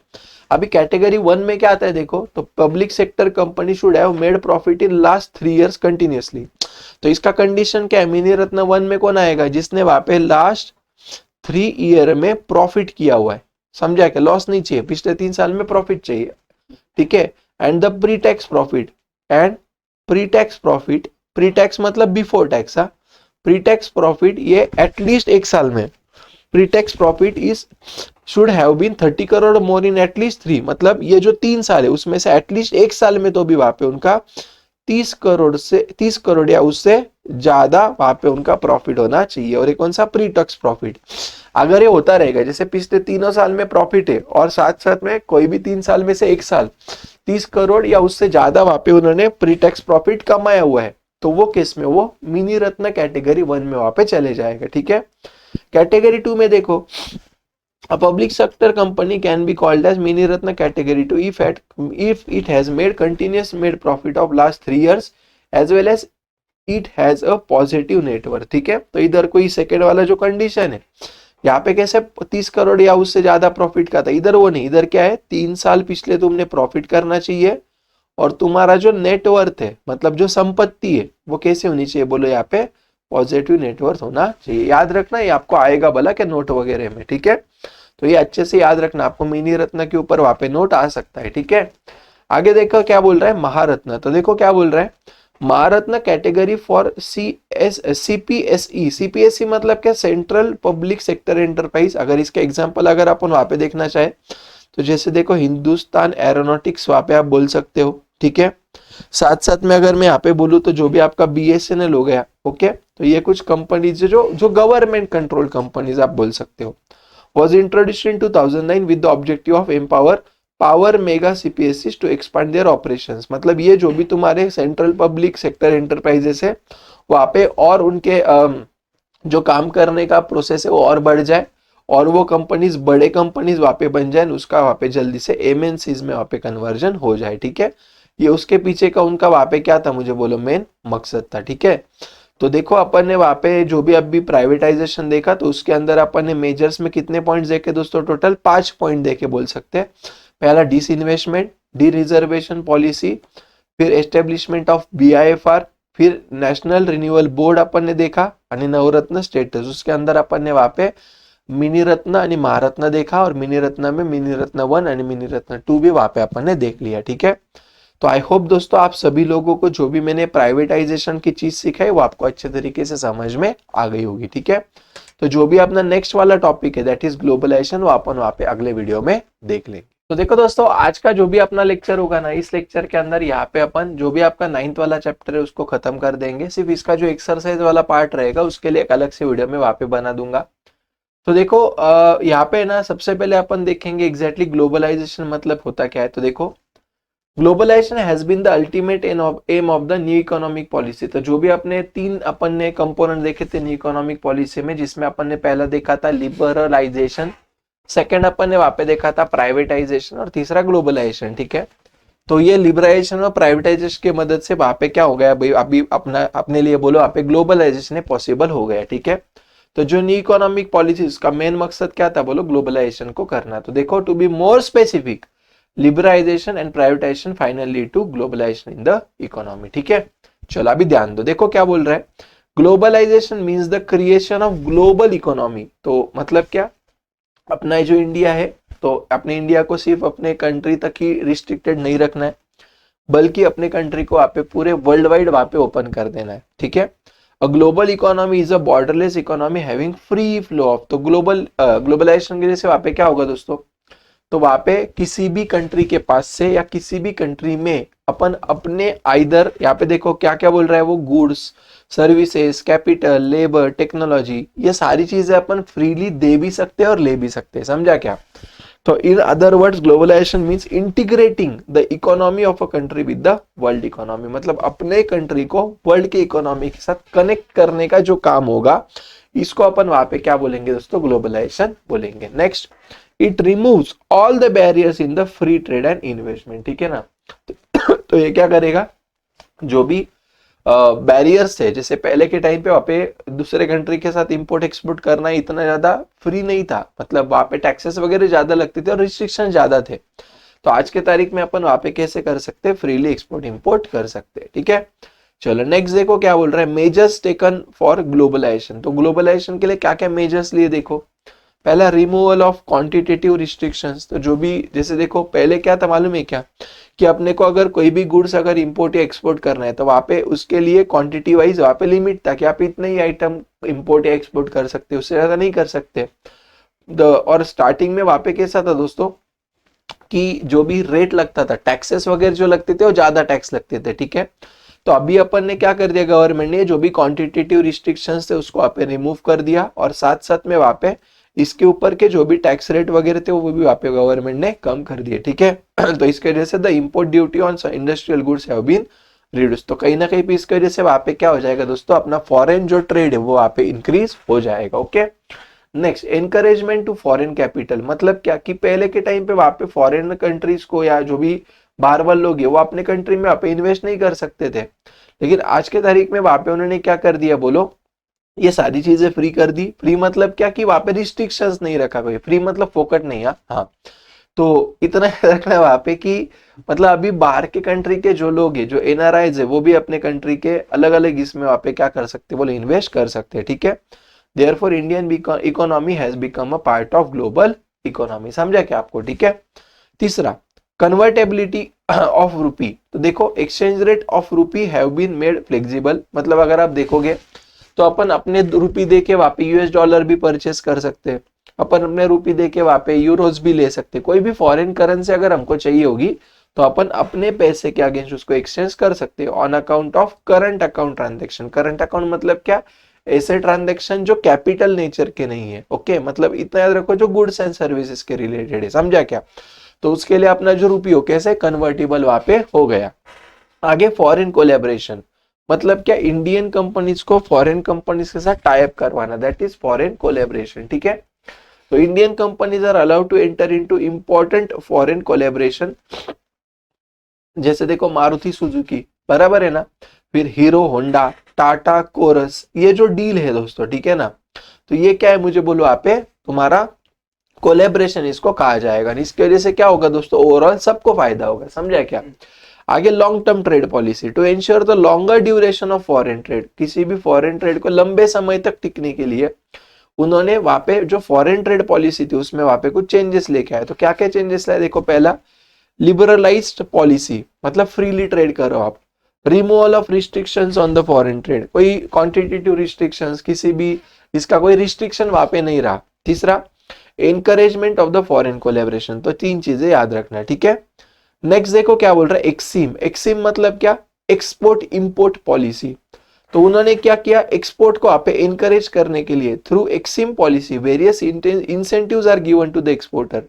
Speaker 1: अभी कैटेगरी 1 में क्या आता है देखो, तो public sector company should have made profit in last 3 years continuously. तो इसका कंडीशन क्या है, मिनी रत्न 1 में कौन आएगा, जिसने वहां पे लास्ट 3 ईयर में प्रॉफिट किया हुआ है, समझा क्या, लॉस नहीं चाहिए, पिछले 3 साल में प्रॉफिट चाहिए, ठीक है। And the pre tax profit, and pre tax profit, pre tax मतलब बिफोर टैक्स, हाँ, प्री टैक्स प्रॉफिट ये एटलीस्ट 1 साल में, pre tax profit is should have been 30 crore more in at least 3, मतलब ये जो 3 साल है उसमें से एटलीस्ट 1 साल में तो भी वहां पे उनका 30 करोड़ या उससे ज्यादा वहां पे उनका प्रॉफिट होना चाहिए। और ये कौन सा, प्री टैक्स प्रॉफिट। अगर ये होता रहेगा, जैसे पिछले 3 साल में प्रॉफिट है और साथ साथ में कोई भी 3 साल में से 1 साल 30 करोड़ या उससे ज्यादा वहां पे उन्होंने प्री टैक्स प्रॉफिट कमाया हुआ है, तो वो केस में वो मिनी रत्न कैटेगरी 1 में वहां पे चले जाएगा, ठीक है। कैटेगरी 2 में देखो, a public sector company can be called as mini ratna category 2 if it has made profit of last 3 years as well as it has a positive net worth, ठीक है। तो इधर कोई सेकेंड वाला जो कंडीशन है, यहाँ पे कैसे 30 करोड़ या उससे ज्यादा प्रॉफिट का था, इधर वो नहीं, इधर क्या है, 3 साल पिछले तुमने प्रॉफिट करना चाहिए और तुम्हारा जो नेटवर्थ है, मतलब जो संपत्ति है, वो कैसे होनी चाहिए, बोलो यहाँ पे पॉजिटिव नेटवर्थ होना चाहिए। याद रखना, ये आपको आएगा भला के नोट वगैरह में, ठीक है। तो ये अच्छे से याद रखना, आपको मिनी रत्न के ऊपर वहां पे नोट आ सकता है, ठीक है। आगे देखो क्या बोल रहा है, महारत्न। तो देखो क्या बोल रहा है, महारत्न कैटेगरी फॉर सीपीएसई। सीपीएसई मतलब क्या, सेंट्रल पब्लिक सेक्टर एंटरप्राइज। अगर इसके एग्जांपल अगर अपन वहां पे देखना चाहे तो जैसे देखो हिंदुस्तान एरोनॉटिक्स वहां पे आप बोल सकते हो, ठीक है। साथ साथ में अगर मैं यहाँ पे बोलूँ तो जो भी आपका बीएसएनएल हो गया, ओके, तो ये कुछ कंपनीज जो जो गवर्नमेंट कंट्रोल कंपनीज आप बोल सकते हो। Was introduced in 2009 with the objective of power mega CPSEs to expand their operations। मतलब ये जो भी तुम्हारे सेंट्रल पब्लिक सेक्टर एंटरप्राइजेस है वहां पे और उनके जो काम करने का प्रोसेस है वो और बढ़ जाए और वो कंपनीज बड़े कंपनीज वहां पे बन जाए, उसका वहां पे जल्दी से एमएनसीज में वहां पे कन्वर्जन हो जाए, ठीक है। ये उसके पीछे का उनका वहां पे क्या था, मुझे बोलो, मेन मकसद था, ठीक है। तो देखो अपन ने वहां पे जो भी अभी प्राइवेटाइजेशन देखा तो उसके अंदर अपन ने मेजर्स में कितने पॉइंट्स देखे दोस्तों, टोटल 5 पॉइंट देखे बोल सकते हैं। पहला डिसइन्वेस्टमेंट, डी रिजर्वेशन पॉलिसी, फिर एस्टेब्लिशमेंट ऑफ बीआईएफआर, फिर नेशनल रिन्यूअल बोर्ड अपन ने देखा, आणि नवरत्न स्टेटस। उसके अंदर अपन ने वहां पे मिनी रत्न आणि महारत्न देखा और मिनी रत्न में मिनी रत्न 1 आणि मिनी रत्न 2 भी वहां पे अपन ने देख लिया, ठीक है। तो आई होप दोस्तों आप सभी लोगों को जो भी मैंने प्राइवेटाइजेशन की चीज सिखाई वो आपको अच्छे तरीके से समझ में आ गई होगी, ठीक है। तो जो भी अपना नेक्स्ट वाला टॉपिक है दैट इज ग्लोबलाइजेशन, वो अपन वहां पे अगले वीडियो में देख लेंगे। तो देखो दोस्तों, आज का जो भी अपना लेक्चर होगा ना, इस लेक्चर के अंदर यहाँ पे अपन जो भी आपका 9th वाला चैप्टर है उसको खत्म कर देंगे। सिर्फ इसका जो एक्सरसाइज वाला पार्ट रहेगा उसके लिए एक अलग से वीडियो में वहां पे बना दूंगा। तो देखो यहाँ पे ना सबसे पहले अपन देखेंगे एग्जैक्टली ग्लोबलाइजेशन मतलब होता क्या है। तो देखो, globalization has been the ultimate aim of the new economic policy. तो जो भी अपने 3 अपन ने कंपोनेंट देखे थे न्यू इकोनॉमिक पॉलिसी में, जिसमें अपन ने पहला देखा था लिबरलाइजेशन, सेकंड अपन ने वहां पे देखा था प्राइवेटाइजेशन और तीसरा ग्लोबलाइजेशन, ठीक है। तो ये लिबरलाइजेशन और प्राइवेटाइजेशन की मदद से वहां पे क्या हो गया भाई, अभी अपना अपने लिए बोलो वहां पे ग्लोबलाइजेशन पॉसिबल हो गया, ठीक है। तो जो न्यू इकोनॉमिक पॉलिसी का मेन मकसद क्या था, बोलो ग्लोबलाइजेशन को करना। तो देखो, to be more specific, liberalization and privatization final lead to globalization in the economy, ठीक है। चलो अभी ध्यान दो, देखो क्या बोल रहा है, globalization means the creation of global economy. तो मतलब क्या, अपना जो इंडिया है, तो अपने इंडिया को सिर्फ अपने कंट्री तक ही रिस्ट्रिक्टेड नहीं रखना है, बल्कि अपने कंट्री को वहां पे पूरे वर्ल्ड वाइड वहां पे ओपन कर देना है, ठीक है। A global economy is a borderless economy having free flow of. तो ग्लोबलाइजेशन की वजह से वहां पे क्या होगा दोस्तों, तो वहां पे किसी भी कंट्री के पास से या किसी भी कंट्री में अपन अपने आइदर, यहाँ पे देखो क्या क्या बोल रहा है वो, goods, services, capital, labour, technology, ये सारी चीजें अपन फ्रीली दे भी सकते हैं और ले भी सकते हैं, समझा क्या। तो in other words globalization means integrating the economy of a country with the world economy. मतलब अपने कंट्री को वर्ल्ड के इकोनॉमी के साथ कनेक्ट करने का जो काम होगा, इसको अपन वहां पे क्या बोलेंगे दोस्तों, ग्लोबलाइजेशन बोलेंगे। Next, it removes all the barriers in the free trade and investment, ठीक है ना। तो ये क्या करेगा, जो भी बैरियर्स थे, जैसे पहले के टाइम पे वहां पे दूसरे कंट्री के साथ इंपोर्ट एक्सपोर्ट करना इतना ज्यादा फ्री नहीं था, मतलब वहां पे टैक्सेस वगैरह ज्यादा लगते थे और रिस्ट्रिक्शन ज्यादा थे। तो आज के तारीख में अपन वहां पे कैसे कर सकते हैं, फ्रीली एक्सपोर्ट इंपोर्ट कर सकते हैं, ठीक है। चलो नेक्स्ट देखो क्या बोल रहा है, मेजर्स टेकन फॉर ग्लोबलाइजेशन। तो ग्लोबलाइजेशन के लिए क्या क्या मेजर्स लिए, देखो पहला रिमूवल ऑफ क्वांटिटेटिव रिस्ट्रिक्शंस। तो जो भी जैसे देखो पहले क्या था मालूम है क्या, कि अपने को अगर कोई भी गुड्स अगर इंपोर्ट या एक्सपोर्ट करना है तो वहां पे उसके लिए क्वांटिटी वाइज वहां पे लिमिट था कि आप इतने ही आइटम इंपोर्ट या एक्सपोर्ट कर सकते, उससे ज्यादा नहीं कर सकते। और स्टार्टिंग में वहां पे कैसा था दोस्तों, कि जो भी रेट लगता था, टैक्सेस वगैरह जो लगते थे वो ज्यादा टैक्स लगते थे, ठीक है। तो अभी अपन ने क्या कर दिया, गवर्नमेंट ने जो भी क्वांटिटेटिव रिस्ट्रिक्शंस थे उसको वहां पे रिमूव कर दिया, और साथ साथ में वहां पे इसके ऊपर के जो भी टैक्स रेट वगैरह थे वो भी वहां पे गवर्नमेंट ने कम कर दिए, ठीक है। तो इसके वजह से the import duty on industrial goods have been reduce. तो कहीं ना कहीं भी इसकी वजह से वहां पे क्या हो जाएगा दोस्तों, अपना फॉरेन जो ट्रेड है वो वहां पे इंक्रीज हो जाएगा, okay. Next, encouragement to foreign capital. मतलब क्या कि पहले के टाइम पे वहां पे फॉरेन कंट्रीज को या जो भी बाहर वाले लोग है वो अपने कंट्री में वहां पे इन्वेस्ट नहीं कर सकते थे, लेकिन आज के तारीख में वहां पे उन्होंने क्या कर दिया बोलो, ये सारी चीजें फ्री कर दी। फ्री मतलब क्या कि वहां पे रिस्ट्रिक्शंस नहीं रखा भाई, फ्री मतलब फोकट नहीं। हाँ, तो इतना याद रखना है वहां पे कि मतलब अभी बाहर के कंट्री के जो लोग हैं, जो एनआरआईज है, वो भी अपने कंट्री के अलग अलग इसमें वहां पे क्या कर सकते हैं, बोले इन्वेस्ट कर सकते हैं, ठीक है। Therefore Indian economy has become a part of global economy. समझा क्या आपको, ठीक है। तीसरा, कन्वर्टेबिलिटी ऑफ रूपी। तो देखो exchange rate of rupee have been made flexible. मतलब अगर आप देखोगे तो अपन अपने रूपी दे के वहां पे यूएस डॉलर भी परचेस कर सकते हैं, अपन अपने रूपी दे के वहां पे यूरोज भी ले सकते हैं। कोई भी फॉरेन करेंसी अगर हमको चाहिए होगी तो अपन अपने पैसे के अगेंस्ट उसको एक्सचेंज कर सकते हैं on account of current account transaction. Current account मतलब क्या, ऐसे ट्रांजेक्शन जो कैपिटल नेचर के नहीं है, ओके। मतलब इतना याद रखो जो गुड्स एंड सर्विसेज के रिलेटेड है, समझा क्या। तो उसके लिए अपना जो रुपये हो कैसे कन्वर्टेबल वहां पे हो गया। आगे फॉरेन कोलेबरेशन, मतलब क्या, इंडियन कंपनीज को फॉरेन कंपनीज के साथ टाई अप करवाना, दैट इज फॉरेन कोलेबरेशन, ठीक है। तो Indian companies are allowed to enter into important foreign collaboration. जैसे देखो मारुति सुजुकी, बराबर है ना, फिर हीरो होंडा, टाटा कोरस, ये जो डील है दोस्तों, ठीक है ना। तो ये क्या है मुझे बोलो आप पे, तुम्हारा कोलेबरेशन इसको कहा जाएगा। इसकी वजह से क्या होगा दोस्तों, ओवरऑल सबको फायदा होगा, समझा क्या। आगे long term trade policy, to ensure the longer duration of foreign trade. किसी भी फॉरेन ट्रेड को लंबे समय तक टिकने के लिए उन्होंने वहां पे जो फॉरेन ट्रेड पॉलिसी थी उसमें वहां पे कुछ चेंजेस लेके आए। तो क्या क्या चेंजेस लाए, देखो पहला, लिबरलाइज्ड पॉलिसी, मतलब फ्रीली ट्रेड करो आप। Removal of restrictions on the foreign trade, कोई क्वांटिटेटिव रिस्ट्रिक्शंस, किसी भी इसका कोई रिस्ट्रिक्शन वहां पे नहीं रहा। तीसरा, encouragement of the foreign collaboration. तो तीन चीजें याद रखना, ठीक है। नेक्स्ट देखो क्या बोल रहा है, एक्सिम। एक्सिम मतलब क्या, एक्सपोर्ट इंपोर्ट पॉलिसी। तो उन्होंने क्या किया, एक्सपोर्ट को आप एनकरेज करने के लिए through EXIM policy various incentives are given to the exporter.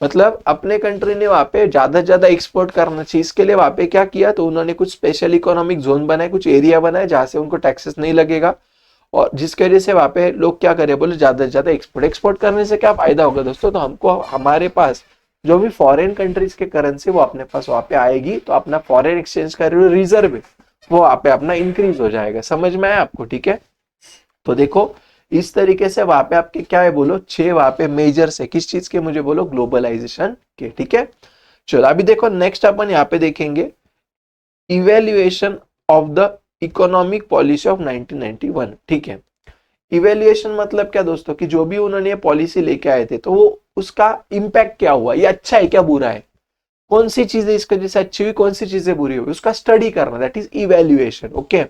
Speaker 1: मतलब अपने कंट्री ने वहां पे ज्यादा से ज्यादा एक्सपोर्ट करना चाहिए, इसके लिए वहां पे क्या किया, तो उन्होंने कुछ स्पेशल इकोनॉमिक जोन बनाए, कुछ एरिया बनाए जहां से उनको टैक्सेस नहीं लगेगा, और जिसकी वजह से वहां पे लोग क्या करे, बोले ज्यादा से ज्यादा एक्सपोर्ट। एक्सपोर्ट करने से क्या फायदा होगा दोस्तों, तो हमको हमारे पास जो भी फॉरेन कंट्रीज के करेंसी वो अपने पास वहां पे आएगी, तो अपना फॉरेन एक्सचेंज का रिजर्व वो वहां पे अपना इंक्रीज हो जाएगा। समझ में आया आपको, ठीक है। तो देखो इस तरीके से वहां पे आपके क्या है बोलो, 6 वहां पे मेजर्स है, किस चीज के मुझे बोलो, ग्लोबलाइजेशन के, ठीक है। चलो अभी देखो नेक्स्ट अपन यहाँ पे देखेंगे evaluation of the economic policy of 1991, ठीक है। इवेल्युएशन मतलब क्या दोस्तों, कि जो भी उन्होंने ये पॉलिसी लेके आए थे तो वो उसका इम्पैक्ट क्या हुआ, ये अच्छा है क्या बुरा है, कौन सी चीजें इसके जैसे अच्छी हुई, कौन सी चीजें बुरी हुई, उसका स्टडी करना, दैट इज इवेल्युएशन, ओके।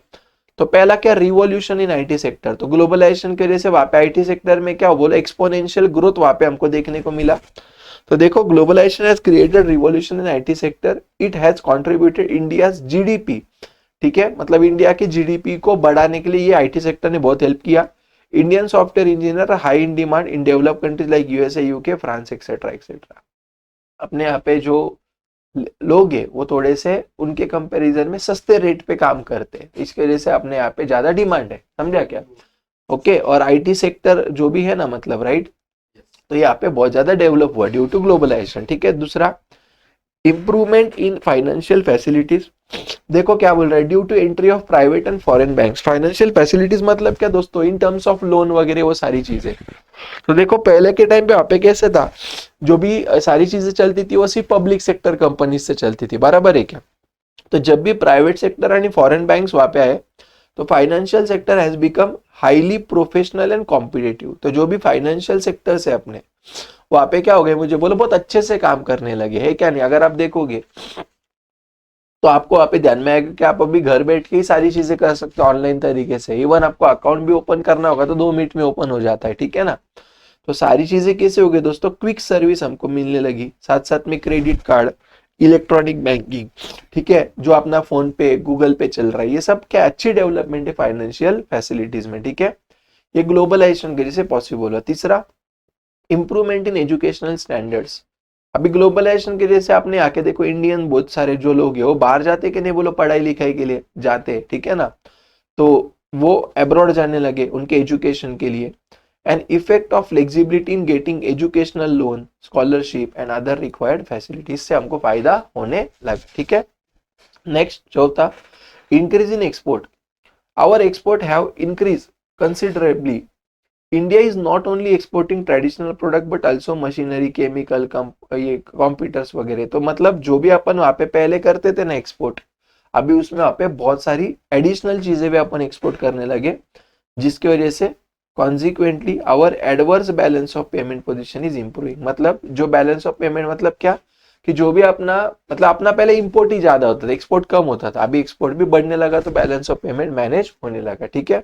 Speaker 1: तो पहला क्या, रिवॉल्यूशन इन आईटी सेक्टर। तो ग्लोबलाइजेशन की वजह से वहां पे आईटी सेक्टर में क्या बोला, एक्सपोनेंशियल ग्रोथ वहां पे हमको देखने को मिला। तो देखो globalization has created revolution in IT sector, it has contributed India's GDP, ठीक है। मतलब इंडिया की जीडीपी को बढ़ाने के लिए ये आईटी सेक्टर ने बहुत हेल्प किया। Indian software engineer high in demand in develop countries like USA, UK, France etcetera etcetera. अपने यहाँ पे जो लोग हैं वो थोड़े से उनके कंपैरिजन में सस्ते रेट पे काम करते हैं, इसके वजह से अपने यहाँ पे ज्यादा डिमांड है, समझा क्या, ओके। और आईटी सेक्टर जो भी है ना, मतलब राइट, तो यहाँ पे बहुत ज्यादा डेवलप हुआ ड्यू टू ग्लोबलाइजेशन, ठीक है। दूसरा, इंप्रूवमेंट इन फाइनेंशियल फैसिलिटीज, देखो क्या बोल रहा है, due to entry of private and foreign banks. Financial facilities मतलब क्या दोस्तों, इन टर्म्स ऑफ लोन वगैरह वो सारी चीजें। तो देखो पहले के टाइम पे वहां पे कैसे था, जो भी सारी चीजें चलती थी वो सिर्फ पब्लिक सेक्टर कंपनी से चलती थी, बराबर है क्या। तो जब भी प्राइवेट सेक्टर यानी फॉरेन बैंक्स वहां पे आए तो financial sector has become highly professional and competitive. तो जो भी फाइनेंशियल सेक्टर्स है अपने, वहां पे क्या हो गए मुझे बोलो, बहुत अच्छे से काम करने लगे है क्या नहीं। अगर आप देखोगे तो आपको वहां पे ध्यान में आएगा कि आप अभी घर बैठ के ही सारी चीजें कर सकते हो ऑनलाइन तरीके से। इवन आपको अकाउंट भी ओपन करना होगा तो 2 मिनट में ओपन हो जाता है, ठीक है ना। तो सारी चीजें कैसे हो गई दोस्तों, क्विक सर्विस हमको मिलने लगी, साथ साथ में क्रेडिट कार्ड, इलेक्ट्रॉनिक बैंकिंग, ठीक है, जो अपना फोन पे गूगल पे चल रहा है, ये सब क्या अच्छी डेवलपमेंट है फाइनेंशियल फैसिलिटीज में, ठीक है। ये ग्लोबलाइजेशन के जैसे पॉसिबल है। तीसरा, इंप्रूवमेंट इन एजुकेशनल स्टैंडर्ड्स। अभी ग्लोबलाइजेशन के जैसे आपने आके देखो, इंडियन बहुत सारे जो लोग हैं वो बाहर जाते कि नहीं बोलो, पढ़ाई लिखाई के लिए जाते, ठीक है ना। तो वो अब्रॉड जाने लगे उनके एजुकेशन के लिए। An effect of flexibility in getting educational loan, scholarship and other required facilities से हमको फायदा होने लगा, ठीक है। नेक्स्ट चौथा, increase in export. Our export have increase considerably. India is not only exporting traditional product but also machinery, chemical, ये computers वगैरह। तो मतलब जो भी अपन वहां पे पहले करते थे ना एक्सपोर्ट, अभी उसमें वहां पे बहुत सारी एडिशनल चीजें भी अपन एक्सपोर्ट करने लगे, जिसकी वजह से consequently our adverse balance of payment position is improving. मतलब जो बैलेंस ऑफ पेमेंट मतलब क्या, कि जो भी अपना मतलब अपना पहले इंपोर्ट ही ज्यादा होता था, एक्सपोर्ट कम होता था, अभी एक्सपोर्ट भी बढ़ने लगा तो बैलेंस ऑफ पेमेंट मैनेज होने लगा, ठीक है।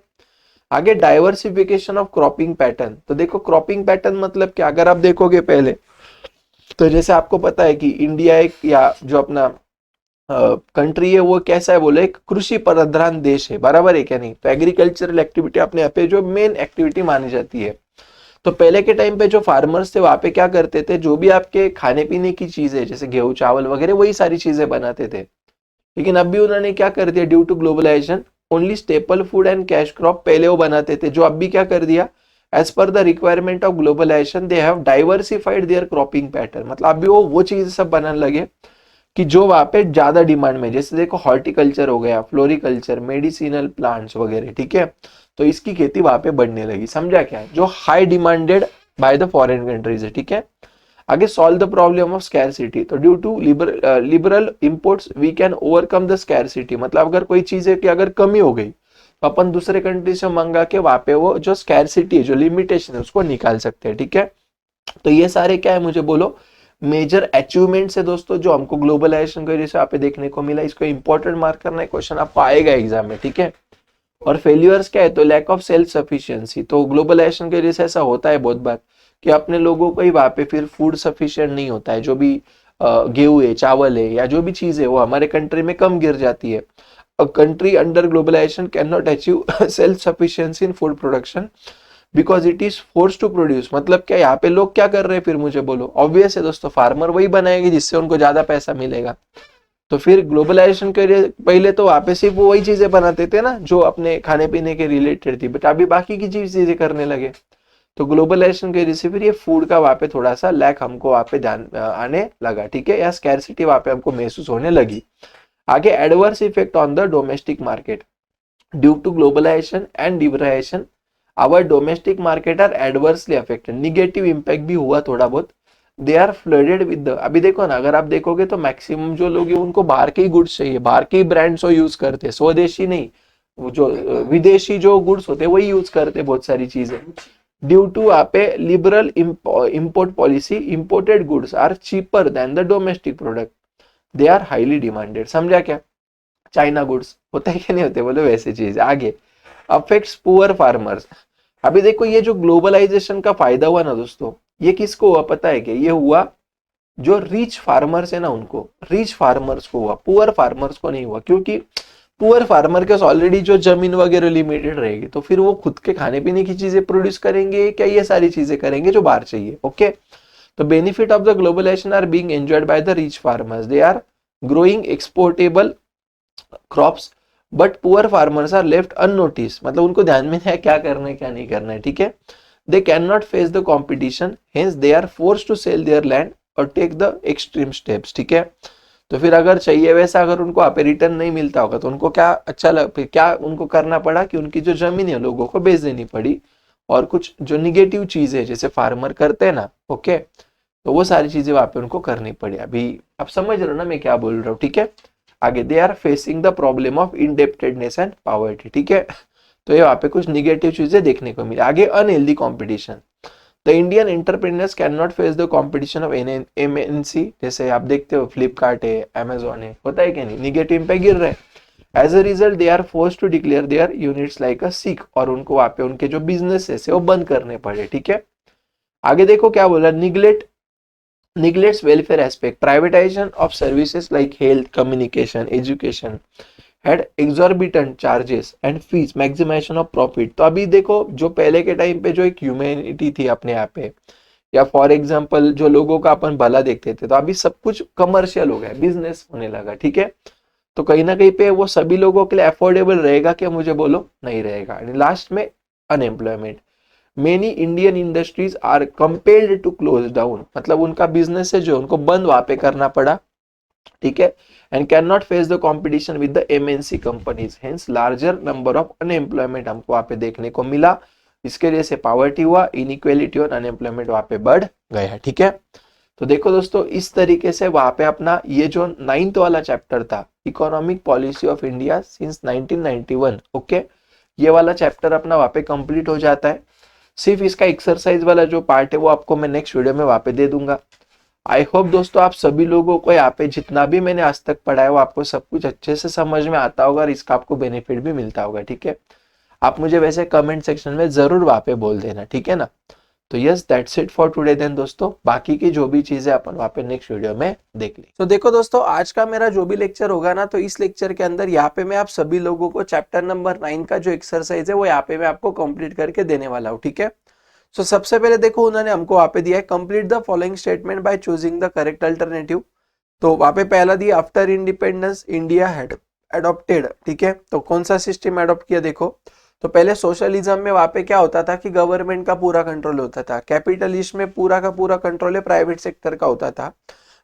Speaker 1: आगे डाइवर्सिफिकेशन ऑफ क्रॉपिंग पैटर्न। तो देखो क्रॉपिंग पैटर्न मतलब क्या, अगर आप देखोगे पहले तो जैसे आपको पता है कि इंडिया एक, या जो अपना कंट्री है वो कैसा है बोले, एक कृषि प्रधान देश है, बराबर है क्या नहीं। तो एग्रीकल्चरल एक्टिविटी अपने यहाँ पे जो मेन एक्टिविटी मानी जाती है। तो पहले के टाइम पे जो फार्मर्स थे वहां पे क्या करते थे, जो भी आपके खाने पीने की चीजें जैसे गेहूं चावल वगैरह वही सारी चीजें बनाते थे। लेकिन अभी उन्होंने क्या कर दिया, due to globalization only staple food and cash crop पहले वो बनाते थे, जो अभी क्या कर दिया, as per the requirement of globalization they have diversified their cropping pattern. मतलब अभी वो चीजें सब बनाने लगे कि जो वहां पे ज्यादा डिमांड में, जैसे देखो हॉर्टिकल्चर हो गया, फ्लोरिकल्चर, मेडिसिनल प्लांट्स वगैरह, ठीक है। तो इसकी खेती वहां पे बढ़ने लगी, समझा क्या, जो high demanded by the foreign countries है, ठीक है। आगे solve the problem of scarcity. तो due to liberal imports we can overcome the scarcity. मतलब अगर कोई चीज है कि अगर कमी हो गई तो अपन दूसरे कंट्री से मंगा के वहां पे वो जो स्कैरसिटी है, जो लिमिटेशन है, उसको निकाल सकते हैं, ठीक है। तो ये सारे क्या है मुझे बोलो, मेजर अचीवमेंट्स है दोस्तों, जो हमको ग्लोबलाइजेशन की वजह से आप देखने को मिला। इसको इंपॉर्टेंट मार्क करना है, क्वेश्चन आपको आएगा एग्जाम में, ठीक है। और फेल्यूअर्स क्या है, तो लैक ऑफ सेल्फ सफिशिएंसी। तो ग्लोबलाइजेशन की वजह से ऐसा होता है बहुत बार कि अपने लोगों को ही वहां पे फिर फूड सफिशिएंट नहीं होता है, जो भी गेहूं है, चावल है, या जो भी चीज है वो हमारे कंट्री में कम गिर जाती है। A country under globalization can not achieve self sufficiency in food production because it is force to produce. मतलब क्या, यहाँ पे लोग क्या कर रहे हैं फिर मुझे बोलो, ऑब्वियस है दोस्तों, फार्मर वही बनाएंगे जिससे उनको ज्यादा पैसा मिलेगा। तो फिर ग्लोबलाइजेशन के पहले तो वहां पे सिर्फ वो वही चीजें बनाते थे ना जो अपने खाने पीने के रिलेटेड थी, बट अभी बाकी की चीजें करने लगे। तो ग्लोबलाइजेशन की वजह से फिर ये फूड का वहां पे थोड़ा सा लैक हमको वहां पे ध्यान आने लगा, ठीक है, या स्कैरसिटी वहां पे हमको महसूस होने लगी। आगे adverse effect on the domestic market due to globalisation and liberalisation our domestic market are adversely affected. Negative impact भी हुआ थोड़ा बहुत, they are flooded with the. अभी देखो ना, अगर आप देखोगे तो मैक्सिमम जो लोग हैं उनको बाहर के ही गुड्स चाहिए, बाहर के ही ब्रांड्स वो यूज करते हैं, स्वदेशी नहीं, वो जो विदेशी जो गुड्स होते हैं वही यूज करते हैं बहुत सारी चीजें। ड्यू टू आप liberal import policy, imported goods are cheaper than the domestic product, they are highly demanded. समझा क्या, चाइना गुड्स होता है कि नहीं होते, बोलो वैसे चीज। आगे अफेक्ट्स पुअर फार्मर्स। अभी देखो ये जो ग्लोबलाइजेशन का फायदा हुआ ना दोस्तों, ये किसको हुआ पता है क्या, ये हुआ जो रिच फार्मर्स है ना उनको, रिच फार्मर्स को हुआ, पुअर फार्मर्स को नहीं हुआ। क्योंकि पुअर फार्मर के ऑलरेडी जो जमीन वगैरह लिमिटेड रहेगी, तो फिर वो खुद के खाने पीने की चीजें प्रोड्यूस करेंगे क्या, ये सारी चीजें करेंगे जो बाहर चाहिए, ओके। तो benefit of the globalisation are being enjoyed by the rich farmers, they are growing exportable crops but poor farmers are left unnoticed. मतलब उनको ध्यान में नहीं है क्या करना है क्या नहीं करना है, ठीक है। They can not face the competition, hence they are force to sell their land or take the extreme steps, ठीक है। तो फिर अगर चाहिए वैसा अगर उनको वहाँ पे रिटर्न नहीं मिलता होगा तो उनको क्या क्या उनको करना पड़ा कि उनकी जो जमीन है लोगों को बेच देनी पड़ी, और कुछ जो निगेटिव चीजें जैसे फार्मर करते हैं ना, ओके, तो वो सारी चीजें वहां पे उनको करनी पड़ी। अभी आप समझ रहे हो ना मैं क्या बोल रहा हूँ, ठीक है। आगे they are facing the problem of indebtedness and poverty, ठीक है। तो ये वहां पे कुछ निगेटिव चीजें देखने को मिली। आगे unhealthy competition, the Indian entrepreneurs can not face the competition of MNC, जैसे आप देखते हो फ्लिपकार्ट है, अमेजोन है, होता है क्या नहीं, निगेटिव पे गिर रहे हैं। As a result they are force to declare their units like a sick, और उनको वहां पे उनके जो बिजनेस है वो बंद करने पड़े, ठीक है। आगे देखो क्या बोला, neglects welfare aspect, privatization of services like health, communication, education had exorbitant charges and fees, maximization of profit। तो अभी देखो जो पहले के टाइम पे जो एक ह्यूमैनिटी थी अपने यहाँ पे, या फॉर एग्जांपल जो लोगों का अपन भला देखते थे, तो अभी सब कुछ कमर्शियल हो गया, बिजनेस होने लगा, ठीक है। तो कहीं ना कहीं पे वो सभी लोगों के लिए अफोर्डेबल रहेगा क्या, मुझे बोलो, नहीं रहेगा। लास्ट में unemployment, many Indian industries are compelled to close down, मतलब उनका बिजनेस है जो उनको बंद वहां पे करना पड़ा, ठीक है। And can not face the competition with the MNC companies, hence larger number of unemployment हमको वहां पे देखने को मिला। इसके वजह से पॉवर्टी हुआ, इनइक्वेलिटी और अनएम्प्लॉयमेंट वहां पे बढ़ गया, ठीक है। तो देखो दोस्तों, इस तरीके से वहां पे अपना ये जो 9th वाला चैप्टर था, economic policy of India since 1991, okay, ये वाला चैप्टर अपना वहां पे कंप्लीट हो जाता है। सिर्फ इसका एक्सरसाइज वाला जो पार्ट है वो आपको मैं नेक्स्ट वीडियो में वहां पे दे दूंगा। आई होप दोस्तों आप सभी लोगों को यहाँ पे जितना भी मैंने आज तक पढ़ा है वो आपको सब कुछ अच्छे से समझ में आता होगा और इसका आपको बेनिफिट भी मिलता होगा, ठीक है। आप मुझे वैसे कमेंट सेक्शन में जरूर वहां पे बोल देना, ठीक है ना। तो yes, that's it for today then दोस्तों, बाकी की जो भी चीजें अपन वहां पे नेक्स्ट वीडियो में देख ली। तो देखो दोस्तों, आज का मेरा जो भी लेक्चर होगा ना, तो इस लेक्चर के अंदर यहाँ पे मैं आप सभी लोगों को चैप्टर नंबर 9 का जो एक्सरसाइज है वो यहाँ पे मैं आपको कंप्लीट करके देने वाला हूँ, ठीक है। सो सबसे पहले देखो उन्होंने हमको वहां पे दिया है, complete the following statement by choosing the correct alternative. तो वहां पे पहला दिया, after independence India had adopted, ठीक है। तो कौन सा सिस्टम एडॉप्ट किया, देखो तो पहले सोशलिज्म में वहां पे क्या होता था कि गवर्नमेंट का पूरा कंट्रोल होता था, कैपिटलिस्ट में पूरा का पूरा कंट्रोल है प्राइवेट सेक्टर का होता था,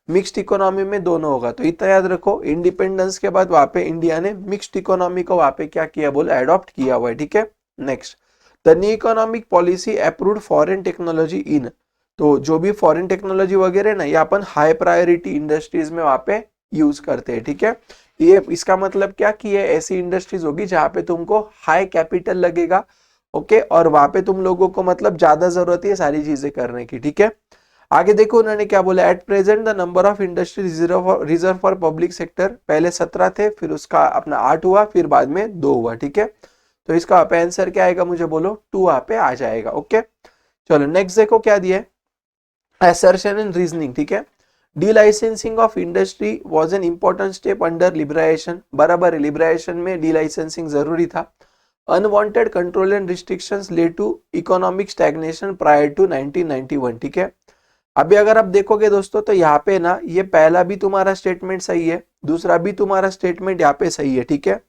Speaker 1: मिक्स्ड इकोनॉमी में दोनों होगा। तो इतना याद रखो, इंडिपेंडेंस के बाद वहां पे इंडिया ने मिक्स्ड इकोनॉमी को वहां पे क्या किया, बोला एडॉप्ट किया हुआ है, ठीक है। Next, the new economic policy approved foreign technology in, तो जो भी फॉरेन टेक्नोलॉजी वगैरह ना ये अपन हाई प्रायोरिटी इंडस्ट्रीज में वहां पे यूज करते हैं, ठीक है। ये इसका मतलब क्या कि ये ऐसी इंडस्ट्रीज होगी जहां पे तुमको हाई कैपिटल लगेगा, ओके, और वहां पे तुम लोगों को मतलब ज्यादा जरूरत है सारी चीजें करने की, ठीक है। आगे देखो उन्होंने क्या बोला, at present the number of industry reserve for public sector, पहले 17 थे, फिर उसका अपना 8 हुआ, फिर बाद में 2 हुआ, ठीक है। तो इसका आंसर क्या आएगा, मुझे बोलो, 2 वहां पे आ जाएगा, ओके। चलो नेक्स्ट देखो क्या दिया है, assertion and reasoning, ठीक है। Delicensing of industry was an important step under liberation, बराबर है, लिबरेशन में डीलाइसेंसिंग जरूरी था। Unwanted control and restrictions led to economic stagnation prior to 1991, ठीक है। अभी अगर आप देखोगे दोस्तों तो यहाँ पे ना ये पहला भी तुम्हारा स्टेटमेंट सही है, दूसरा भी तुम्हारा स्टेटमेंट यहाँ पे सही है, ठीक है।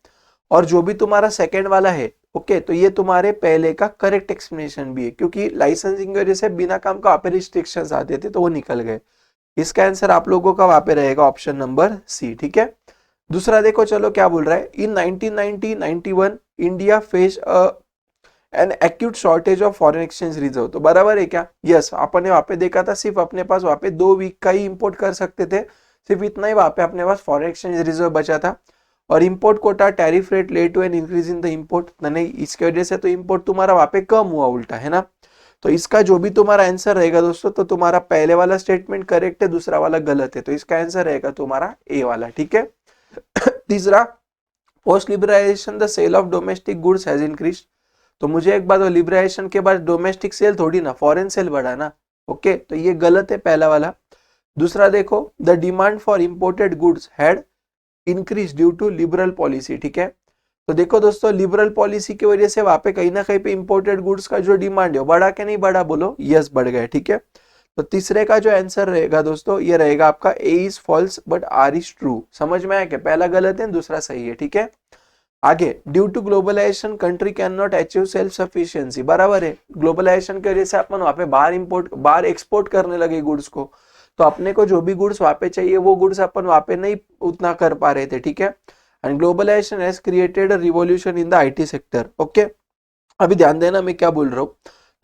Speaker 1: और जो भी तुम्हारा सेकंड वाला है, ओके, तो ये तुम्हारे पहले का करेक्ट एक्सप्लेनेशन भी है, क्योंकि लाइसेंसिंग की वजह से बिना काम का वहां पे रिस्ट्रिक्शंस आते थे तो वो निकल गए। इसका आंसर आप लोगों का वहां पे रहेगा ऑप्शन नंबर सी, ठीक है। दूसरा देखो, चलो क्या बोल रहा है, इन 1990-91 India face an acute shortage of foreign exchange reserve, तो बराबर है क्या, यस। आपने वहां पे देखा था सिर्फ अपने पास वहां पे 2 वीक का ही इंपोर्ट कर सकते थे, सिर्फ इतना ही वहां पे अपने पास फॉरेन एक्सचेंज रिजर्व बचा था। और import quota tariff rate led to an increase in the import, नहीं इसके वजह से तो इंपोर्ट तुम्हारा वहां पे कम हुआ उल्टा, है ना। तो इसका जो भी तुम्हारा आंसर रहेगा दोस्तों, तो तुम्हारा पहले वाला स्टेटमेंट करेक्ट है, दूसरा वाला गलत है, तो इसका आंसर रहेगा तुम्हारा ए वाला, ठीक है। तीसरा, post liberalisation the sale of domestic goods has increase, तो मुझे एक बात, लिबरलाइजेशन के बाद डोमेस्टिक सेल थोड़ी ना, फॉरेन सेल बढ़ा ना, ओके, तो ये गलत है पहला वाला। दूसरा देखो, the demand for imported goods had increase due to liberal policy, ठीक है। तो देखो दोस्तों, लिबरल पॉलिसी की वजह से वहां पे कहीं ना कहीं पे इंपोर्टेड गुड्स का जो डिमांड है बढ़ा के नहीं बढ़ा, बोलो, यस बढ़ गया, ठीक है। तो तीसरे का जो आंसर रहेगा दोस्तों, ये रहेगा आपका A is false but R is true. समझ में आया क्या, पहला गलत है, दूसरा सही है, ठीक है। आगे, due to globalisation country can not achieve self sufficiency, बराबर है, ग्लोबलाइजेशन की वजह से अपन वहां पे बाहर एक्सपोर्ट करने लगे गुड्स को, तो अपने को जो भी गुड्स वहां पे चाहिए वो गुड्स अपन वहां पे नहीं उतना कर पा रहे थे, ठीक है। And globalisation has created a revolution in the IT sector, okay. अभी ध्यान देना मैं क्या बोल रहा हूँ।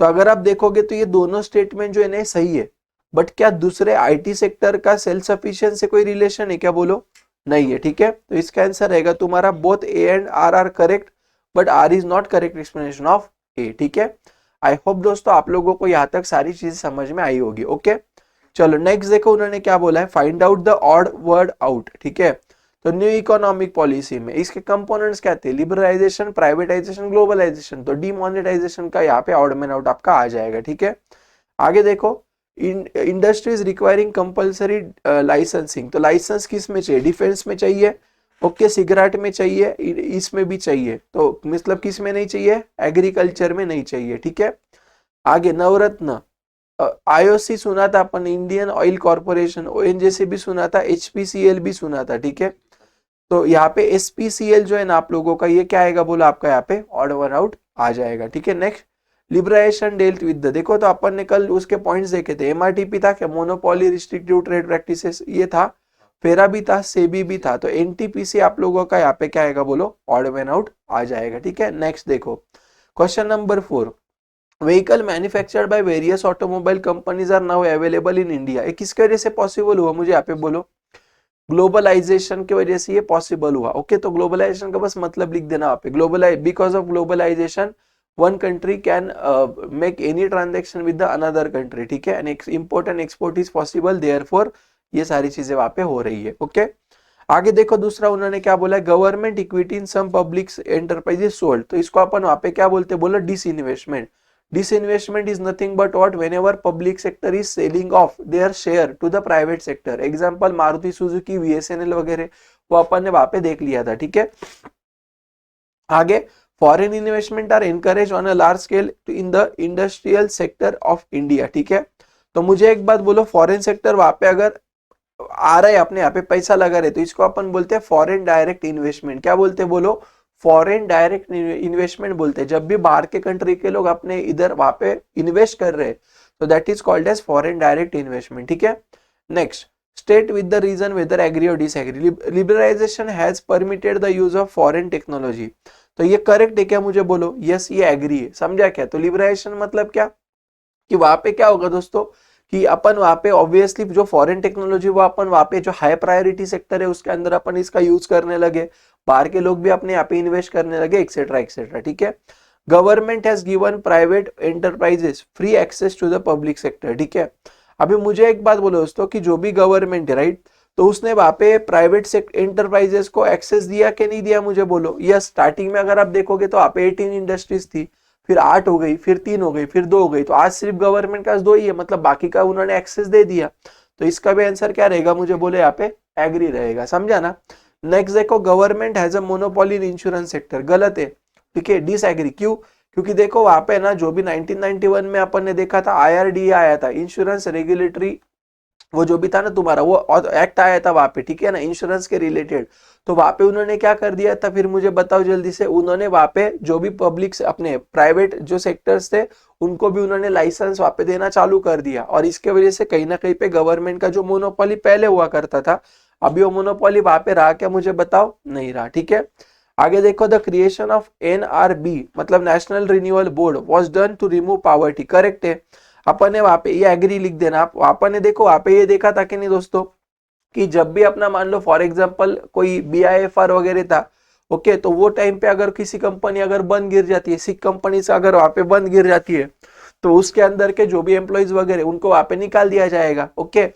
Speaker 1: तो अगर आप देखोगे तो ये दोनों स्टेटमेंट जो है ना सही है, बट क्या दूसरे आईटी सेक्टर का सेल्फ सफिशिएंट से कोई रिलेशन है क्या, बोलो? नहीं है, ठीक है। तो इसका आंसर रहेगा तुम्हारा both A and R correct, but R is not correct explanation of A, ठीक है। आई होप दोस्तों आप लोगों को यहाँ तक सारी चीज समझ में आई होगी, ओके। चलो नेक्स्ट देखो उन्होंने क्या बोला है, find out the odd word out, ठीक है। तो न्यू इकोनॉमिक पॉलिसी में इसके कंपोनेंट्स क्या थे, लिबरलाइजेशन, प्राइवेटाइजेशन, ग्लोबलाइजेशन। तो डीमोनेटाइजेशन का यहाँ पे ऑड मैन आउट आपका आ जाएगा, ठीक है। आगे देखो, इंडस्ट्रीज रिक्वायरिंग कंपलसरी लाइसेंसिंग। तो लाइसेंस किस में चाहिए, डिफेंस में चाहिए, ओके, सिगरेट में चाहिए, इसमें भी चाहिए। तो मतलब किस में नहीं चाहिए, एग्रीकल्चर में नहीं चाहिए, ठीक है। आगे नवरत्न, आईओसी सुना था अपन, इंडियन ऑयल कॉर्पोरेशन, ओएनजीसी भी सुना था, एचपीसीएल भी सुना था, ठीक है। तो यहाँ पे एसपीसीएल जो है ना आप लोगों का, ये क्या आएगा बोला आपका, यहाँ पे ऑड वन आउट आ जाएगा, ठीक है। Next, liberation dealt with the, देखो तो अपन ने कल उसके पॉइंट्स देखे थे, एमआरटीपी था क्या, मोनोपोली रिस्ट्रिक्टिव ट्रेड प्रैक्टिसेस, ये था, फेरा भी था, सेबी भी था। तो एनटीपीसी आप लोगों का यहाँ पे क्या आएगा बोलो, ऑड वन आउट आ जाएगा, ठीक है। नेक्स्ट देखो, question number 4, vehicle manufactured by various automobile companies are now available in India. ये किसके वजह से पॉसिबल हुआ, मुझे यहाँ पे बोलो? ग्लोबलाइजेशन की वजह से ये पॉसिबल हुआ, ओके। तो ग्लोबलाइजेशन का बस मतलब लिख देना, आप because of globalisation one country can make any transaction with the another country, ठीक है। And import and export is possible, therefore ये सारी चीजें वहां पे हो रही है, ओके। आगे देखो दूसरा उन्होंने क्या बोला है, government equity in some public enterprises sold. तो इसको अपन वहां पे क्या बोलते हैं, बोलो disinvestment. Disinvestment is nothing but what, whenever public sector is selling off their share to the private sector. Example Maruti Suzuki, VSNL वगैरह, वो अपन ने वहां पे देख लिया था, ठीक है। आगे, foreign investment are encourage on a large scale in the industrial sector of India, ठीक है। तो मुझे एक बात बोलो, फॉरेन सेक्टर वहां पे अगर आ रहा है, अपने यहाँ पे पैसा लगा रहे, तो इसको अपन बोलते हैं फॉरेन डायरेक्ट इन्वेस्टमेंट। क्या बोलते हैं बोलो, फॉरेन डायरेक्ट इन्वेस्टमेंट बोलते हैं। जब भी बाहर के कंट्री के लोग अपने इधर वहां पे इन्वेस्ट कर रहे हैं, तो that is called as foreign direct investment, ठीक है। Next, state with the reason whether agree और disagree. Liberalisation has permitted the use of foreign technology. तो ये करेक्ट है क्या, मुझे बोलो? यस, ये एग्री है। समझा क्या? तो लिबरलाइजेशन मतलब क्या, कि वहां पे क्या होगा दोस्तों, कि अपन वहां पे ऑब्वियसली जो फॉरेन टेक्नोलॉजी वो अपन वहां पे जो हाई प्रायोरिटी सेक्टर है उसके अंदर अपन इसका यूज करने लगे, बाहर के लोग भी अपने यहाँ पे इन्वेस्ट करने लगे, एक्सेट्रा एक्सेट्रा, ठीक है। Government has given private enterprises free access to the public sector, ठीक है। अभी मुझे एक बात बोलो दोस्तों, कि जो भी गवर्नमेंट है, राइट, तो उसने वहां पे प्राइवेट एंटरप्राइजेस को एक्सेस दिया कि नहीं दिया, मुझे बोलो? यस, स्टार्टिंग में अगर आप देखोगे तो आप 18 इंडस्ट्रीज थी, फिर 8 हो गई, फिर 3 हो गई, फिर 2 हो गई, तो आज सिर्फ गवर्नमेंट का 2 ही है, मतलब बाकी का उन्होंने एक्सेस दे दिया। तो इसका भी आंसर क्या रहेगा, मुझे बोले? यहाँ पे एग्री रहेगा, समझा ना। नेक्स्ट देखो, government has a monopoly in insurance sector, गलत है, ठीक है, डिसएग्री। क्यों? क्योंकि देखो वहां पे ना, जो भी 1991 में अपन ने देखा था, IRDA आया था, इंश्योरेंस रेगुलेटरी, वो जो भी था ना तुम्हारा, वो एक्ट आया था वहां पे, ठीक है ना, इंश्योरेंस के रिलेटेड। तो वहां पे उन्होंने क्या कर दिया था, फिर मुझे बताओ जल्दी से, उन्होंने वहां पे जो भी पब्लिक अपने प्राइवेट जो सेक्टर्स थे उनको भी उन्होंने लाइसेंस वहां पे देना चालू कर दिया, और इसके वजह से कहीं ना कहीं पे गवर्नमेंट का जो मोनोपोली पहले हुआ करता था, अभी वो मोनोपोली वहां पे रहा क्या, मुझे बताओ? नहीं रहा, ठीक है। आगे देखो, द क्रिएशन ऑफ NRB मतलब national renewal board was done to remove poverty, correct है। अपन ने वहां पे ये एग्री लिख देना आप। अपन ने देखो वहां पे ये देखा था कि नहीं दोस्तों, कि जब भी अपना मान लो फॉर एग्जांपल कोई BIFR वगैरह था, ओके, तो वो टाइम पे अगर किसी कंपनी अगर बंद गिर जाती है, सिख कंपनी से अगर वहां पे बंद गिर जाती है, तो उसके अंदर के जो भी एम्प्लॉइज वगैरह उनको वहां पे निकाल दिया जाएगा, ओके।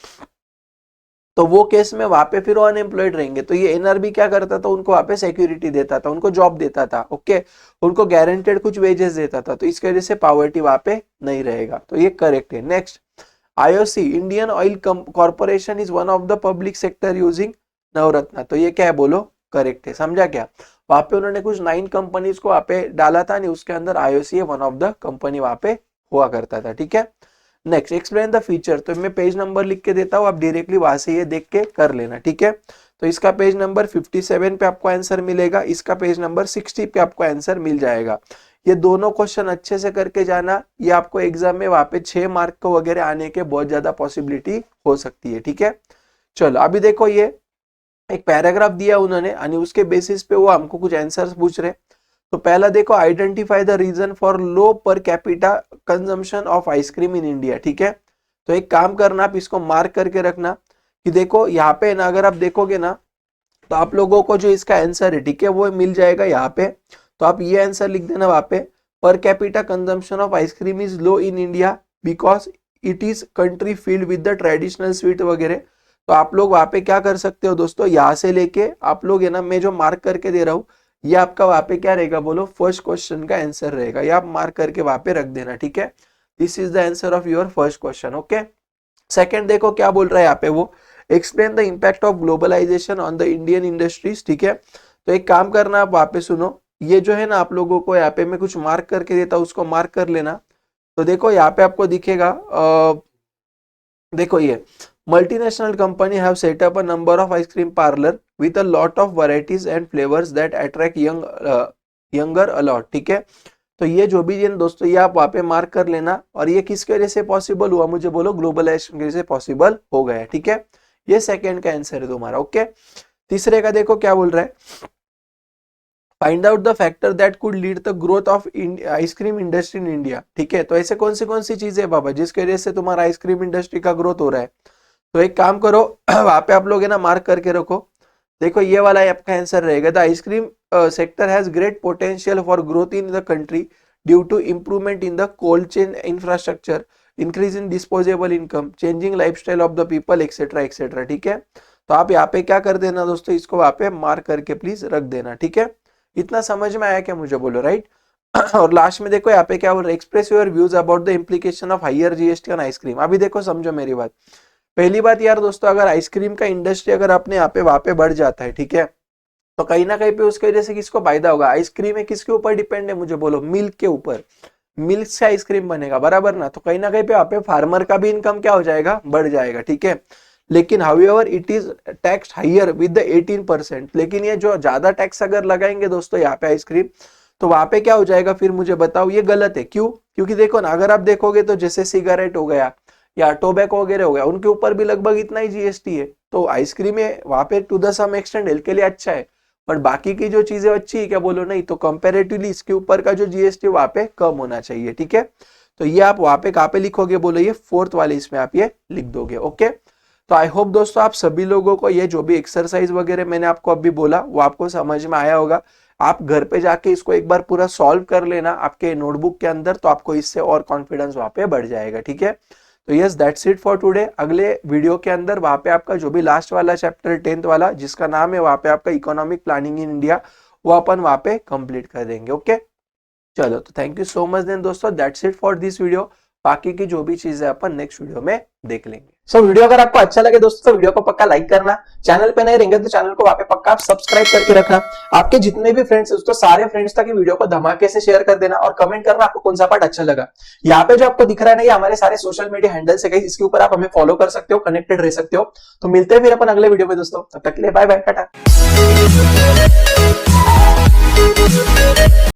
Speaker 1: तो वो केस में वहां पे फिर वो अनएम्प्लॉयड रहेंगे, तो ये NRB क्या करता था, उनको वहां पे सिक्योरिटी देता था, उनको जॉब देता था, ओके, उनको गारंटेड कुछ वेजेस देता था, तो इसकी वजह से पॉवर्टी वहां पे नहीं रहेगा, तो ये करेक्ट है। Next, IOC Indian oil corporation is one of the public sector using Navratna, तो ये क्या है बोलो? करेक्ट है, समझा क्या? वहां पे उन्होंने कुछ 9 कंपनीज को वहां पे डाला था, नहीं उसके अंदर IOC one of the company वहां पे हुआ करता था, ठीक है। नेक्स्ट, एक्सप्लेन द फीचर, तो मैं पेज नंबर लिख के देता हूँ, आप डायरेक्टली वहां से ये देख के कर लेना, ठीक है। तो इसका पेज नंबर 57 पे आपको आंसर मिलेगा, इसका पेज नंबर 60 पे आपको आंसर मिल जाएगा। ये दोनों क्वेश्चन अच्छे से करके जाना, ये आपको एग्जाम में वहां पे 6 मार्क को वगैरह आने के बहुत ज्यादा पॉसिबिलिटी हो सकती है, ठीक है। चलो अभी देखो, ये एक पैराग्राफ दिया उन्होंने और उसके बेसिस पे वो हमको कुछ आंसर्स पूछ रहे। तो पहला देखो, identify the reason for low per capita consumption of ice cream in India, ठीक है। तो एक काम करना, आप इसको मार्क करके रखना कि देखो यहाँ पे ना, अगर आप देखोगे ना तो आप लोगों को जो इसका आंसर है, ठीक है, वो मिल जाएगा यहाँ पे। तो आप ये आंसर लिख देना वहां पे, पर capita consumption of ice cream is low in India because it is country field with the traditional sweet वगैरह। तो आप लोग वहां पे क्या कर सकते हो दोस्तों, यहाँ से लेके आप लोग है ना, मैं जो मार्क करके दे रहा हूँ ये आपका वहां पे क्या रहेगा बोलो, फर्स्ट क्वेश्चन का आंसर रहेगा। ये आप मार्क करके वहां पे रख देना, ठीक है। This is the answer of your first question, okay. Second देखो क्या बोल रहा है यहाँ पे, वो explain the impact of globalisation on the Indian industries, ठीक है। तो एक काम करना, आप वहां पे सुनो, ये जो है ना आप लोगों को यहाँ पे मैं कुछ मार्क करके देता हूँ, उसको मार्क कर लेना। तो देखो यहाँ पे आपको दिखेगा, देखो ये multinational company have set up a number of ice cream parlor with a lot of varieties and flavors that attract younger a lot, ठीक है। तो ये जो भी है दोस्तों, ये आप वहां पे मार्क कर लेना। और ये किसके वजह से पॉसिबल हुआ, मुझे बोलो, ग्लोबलाइजेशन की वजह से पॉसिबल हो गया, ठीक है। ये सेकंड का आंसर है तुम्हारा, ओके। तीसरे का देखो क्या बोल रहा है, find out the factor that could lead the growth of ice cream industry in India, ठीक है। तो ऐसे कौन सी चीजें है बाबा जिसकी वजह से तुम्हारा आइसक्रीम इंडस्ट्री का ग्रोथ हो रहा है। तो एक काम करो, वहां पे आप लोग है ना मार्क करके रखो। देखो ये वाला आपका आंसर रहेगा, the ice cream sector has great potential for growth in the country due to improvement in the cold chain infrastructure, increase in disposable income, changing lifestyle of the people, etcetera etcetera, ठीक है। तो आप यहाँ पे क्या कर देना दोस्तों, इसको वहां पे मार्क करके प्लीज रख देना, ठीक है। इतना समझ में आया क्या, मुझे बोलो, राइट। और लास्ट में देखो यहाँ पे क्या बोल रहा है, express your views about the implication of higher GST on ice cream. अभी देखो समझो मेरी बात। पहली बात यार दोस्तों, अगर आइसक्रीम का इंडस्ट्री अगर अपने यहाँ पे वहां पे बढ़ जाता है, ठीक है, तो कहीं ना कहीं पे उसकी वजह से किसको फायदा होगा, आइसक्रीम है किसके ऊपर डिपेंड है, मुझे बोलो, मिल्क के ऊपर। मिल्क से आइसक्रीम बनेगा, बराबर ना। तो कहीं ना कहीं पे वहां पे फार्मर का भी इनकम क्या हो जाएगा, बढ़ जाएगा, ठीक है। लेकिन however it is tax higher with the 18%। लेकिन ये जो ज्यादा टैक्स अगर लगाएंगे दोस्तों यहाँ पे आइसक्रीम, तो वहां पे क्या हो जाएगा फिर, मुझे बताओ, ये गलत है। क्यों? क्योंकि देखो ना, अगर आप देखोगे तो जैसे सिगरेट हो गया या टोबैको वगैरह हो गया, उनके ऊपर भी लगभग इतना ही जीएसटी है। तो आइसक्रीम है वहां पे to the some extent health के लिए अच्छा है, पर बाकी की जो चीजें अच्छी है क्या, बोलो, नहीं। तो कंपैरेटिवली इसके ऊपर का जो जीएसटी वहां पे कम होना चाहिए, ठीक है। तो ये आप वहां पे कहाँ पे लिखोगे, बोलो, ये फोर्थ वाले इसमें आप ये लिख दोगे, ओके। तो आई होप दोस्तों आप सभी लोगों को ये जो भी एक्सरसाइज वगैरह मैंने आपको अभी बोला वो आपको समझ में आया होगा। आप घर पे जाके इसको एक बार पूरा सॉल्व कर लेना आपके नोटबुक के अंदर, तो आपको इससे और कॉन्फिडेंस वहां पे बढ़ जाएगा, ठीक है। तो yes, that's it for today. अगले वीडियो के अंदर वहां पे आपका जो भी लास्ट वाला चैप्टर 10th वाला जिसका नाम है वहां पे आपका इकोनॉमिक प्लानिंग इन इंडिया, वो अपन वहां पे कंप्लीट कर देंगे, ओके। चलो, तो thank you so much then दोस्तों, that's it for this video. बाकी की जो भी चीजें अपन नेक्स्ट वीडियो में देख लेंगे। सो वीडियो अगर आपको अच्छा लगे दोस्तों, तो वीडियो को पक्का लाइक करना। चैनल पे नए रहेंगे तो चैनल को वहां पे पक्का आप सब्सक्राइब करके रखना। आपके जितने भी फ्रेंड्स हैं दोस्तों, सारे फ्रेंड्स तक वीडियो को धमाके से शेयर कर देना और कमेंट करना आपको कौन सा पार्ट अच्छा लगा। यहाँ पे जो आपको दिख रहा है ना, ये हमारे सारे सोशल मीडिया हैंडल्स है, इसके ऊपर आप हमें फॉलो कर सकते हो, कनेक्टेड रह सकते हो। तो मिलते हैं फिर अपन अगले वीडियो में दोस्तों, तब तक के लिए बाय बाय, टाटा।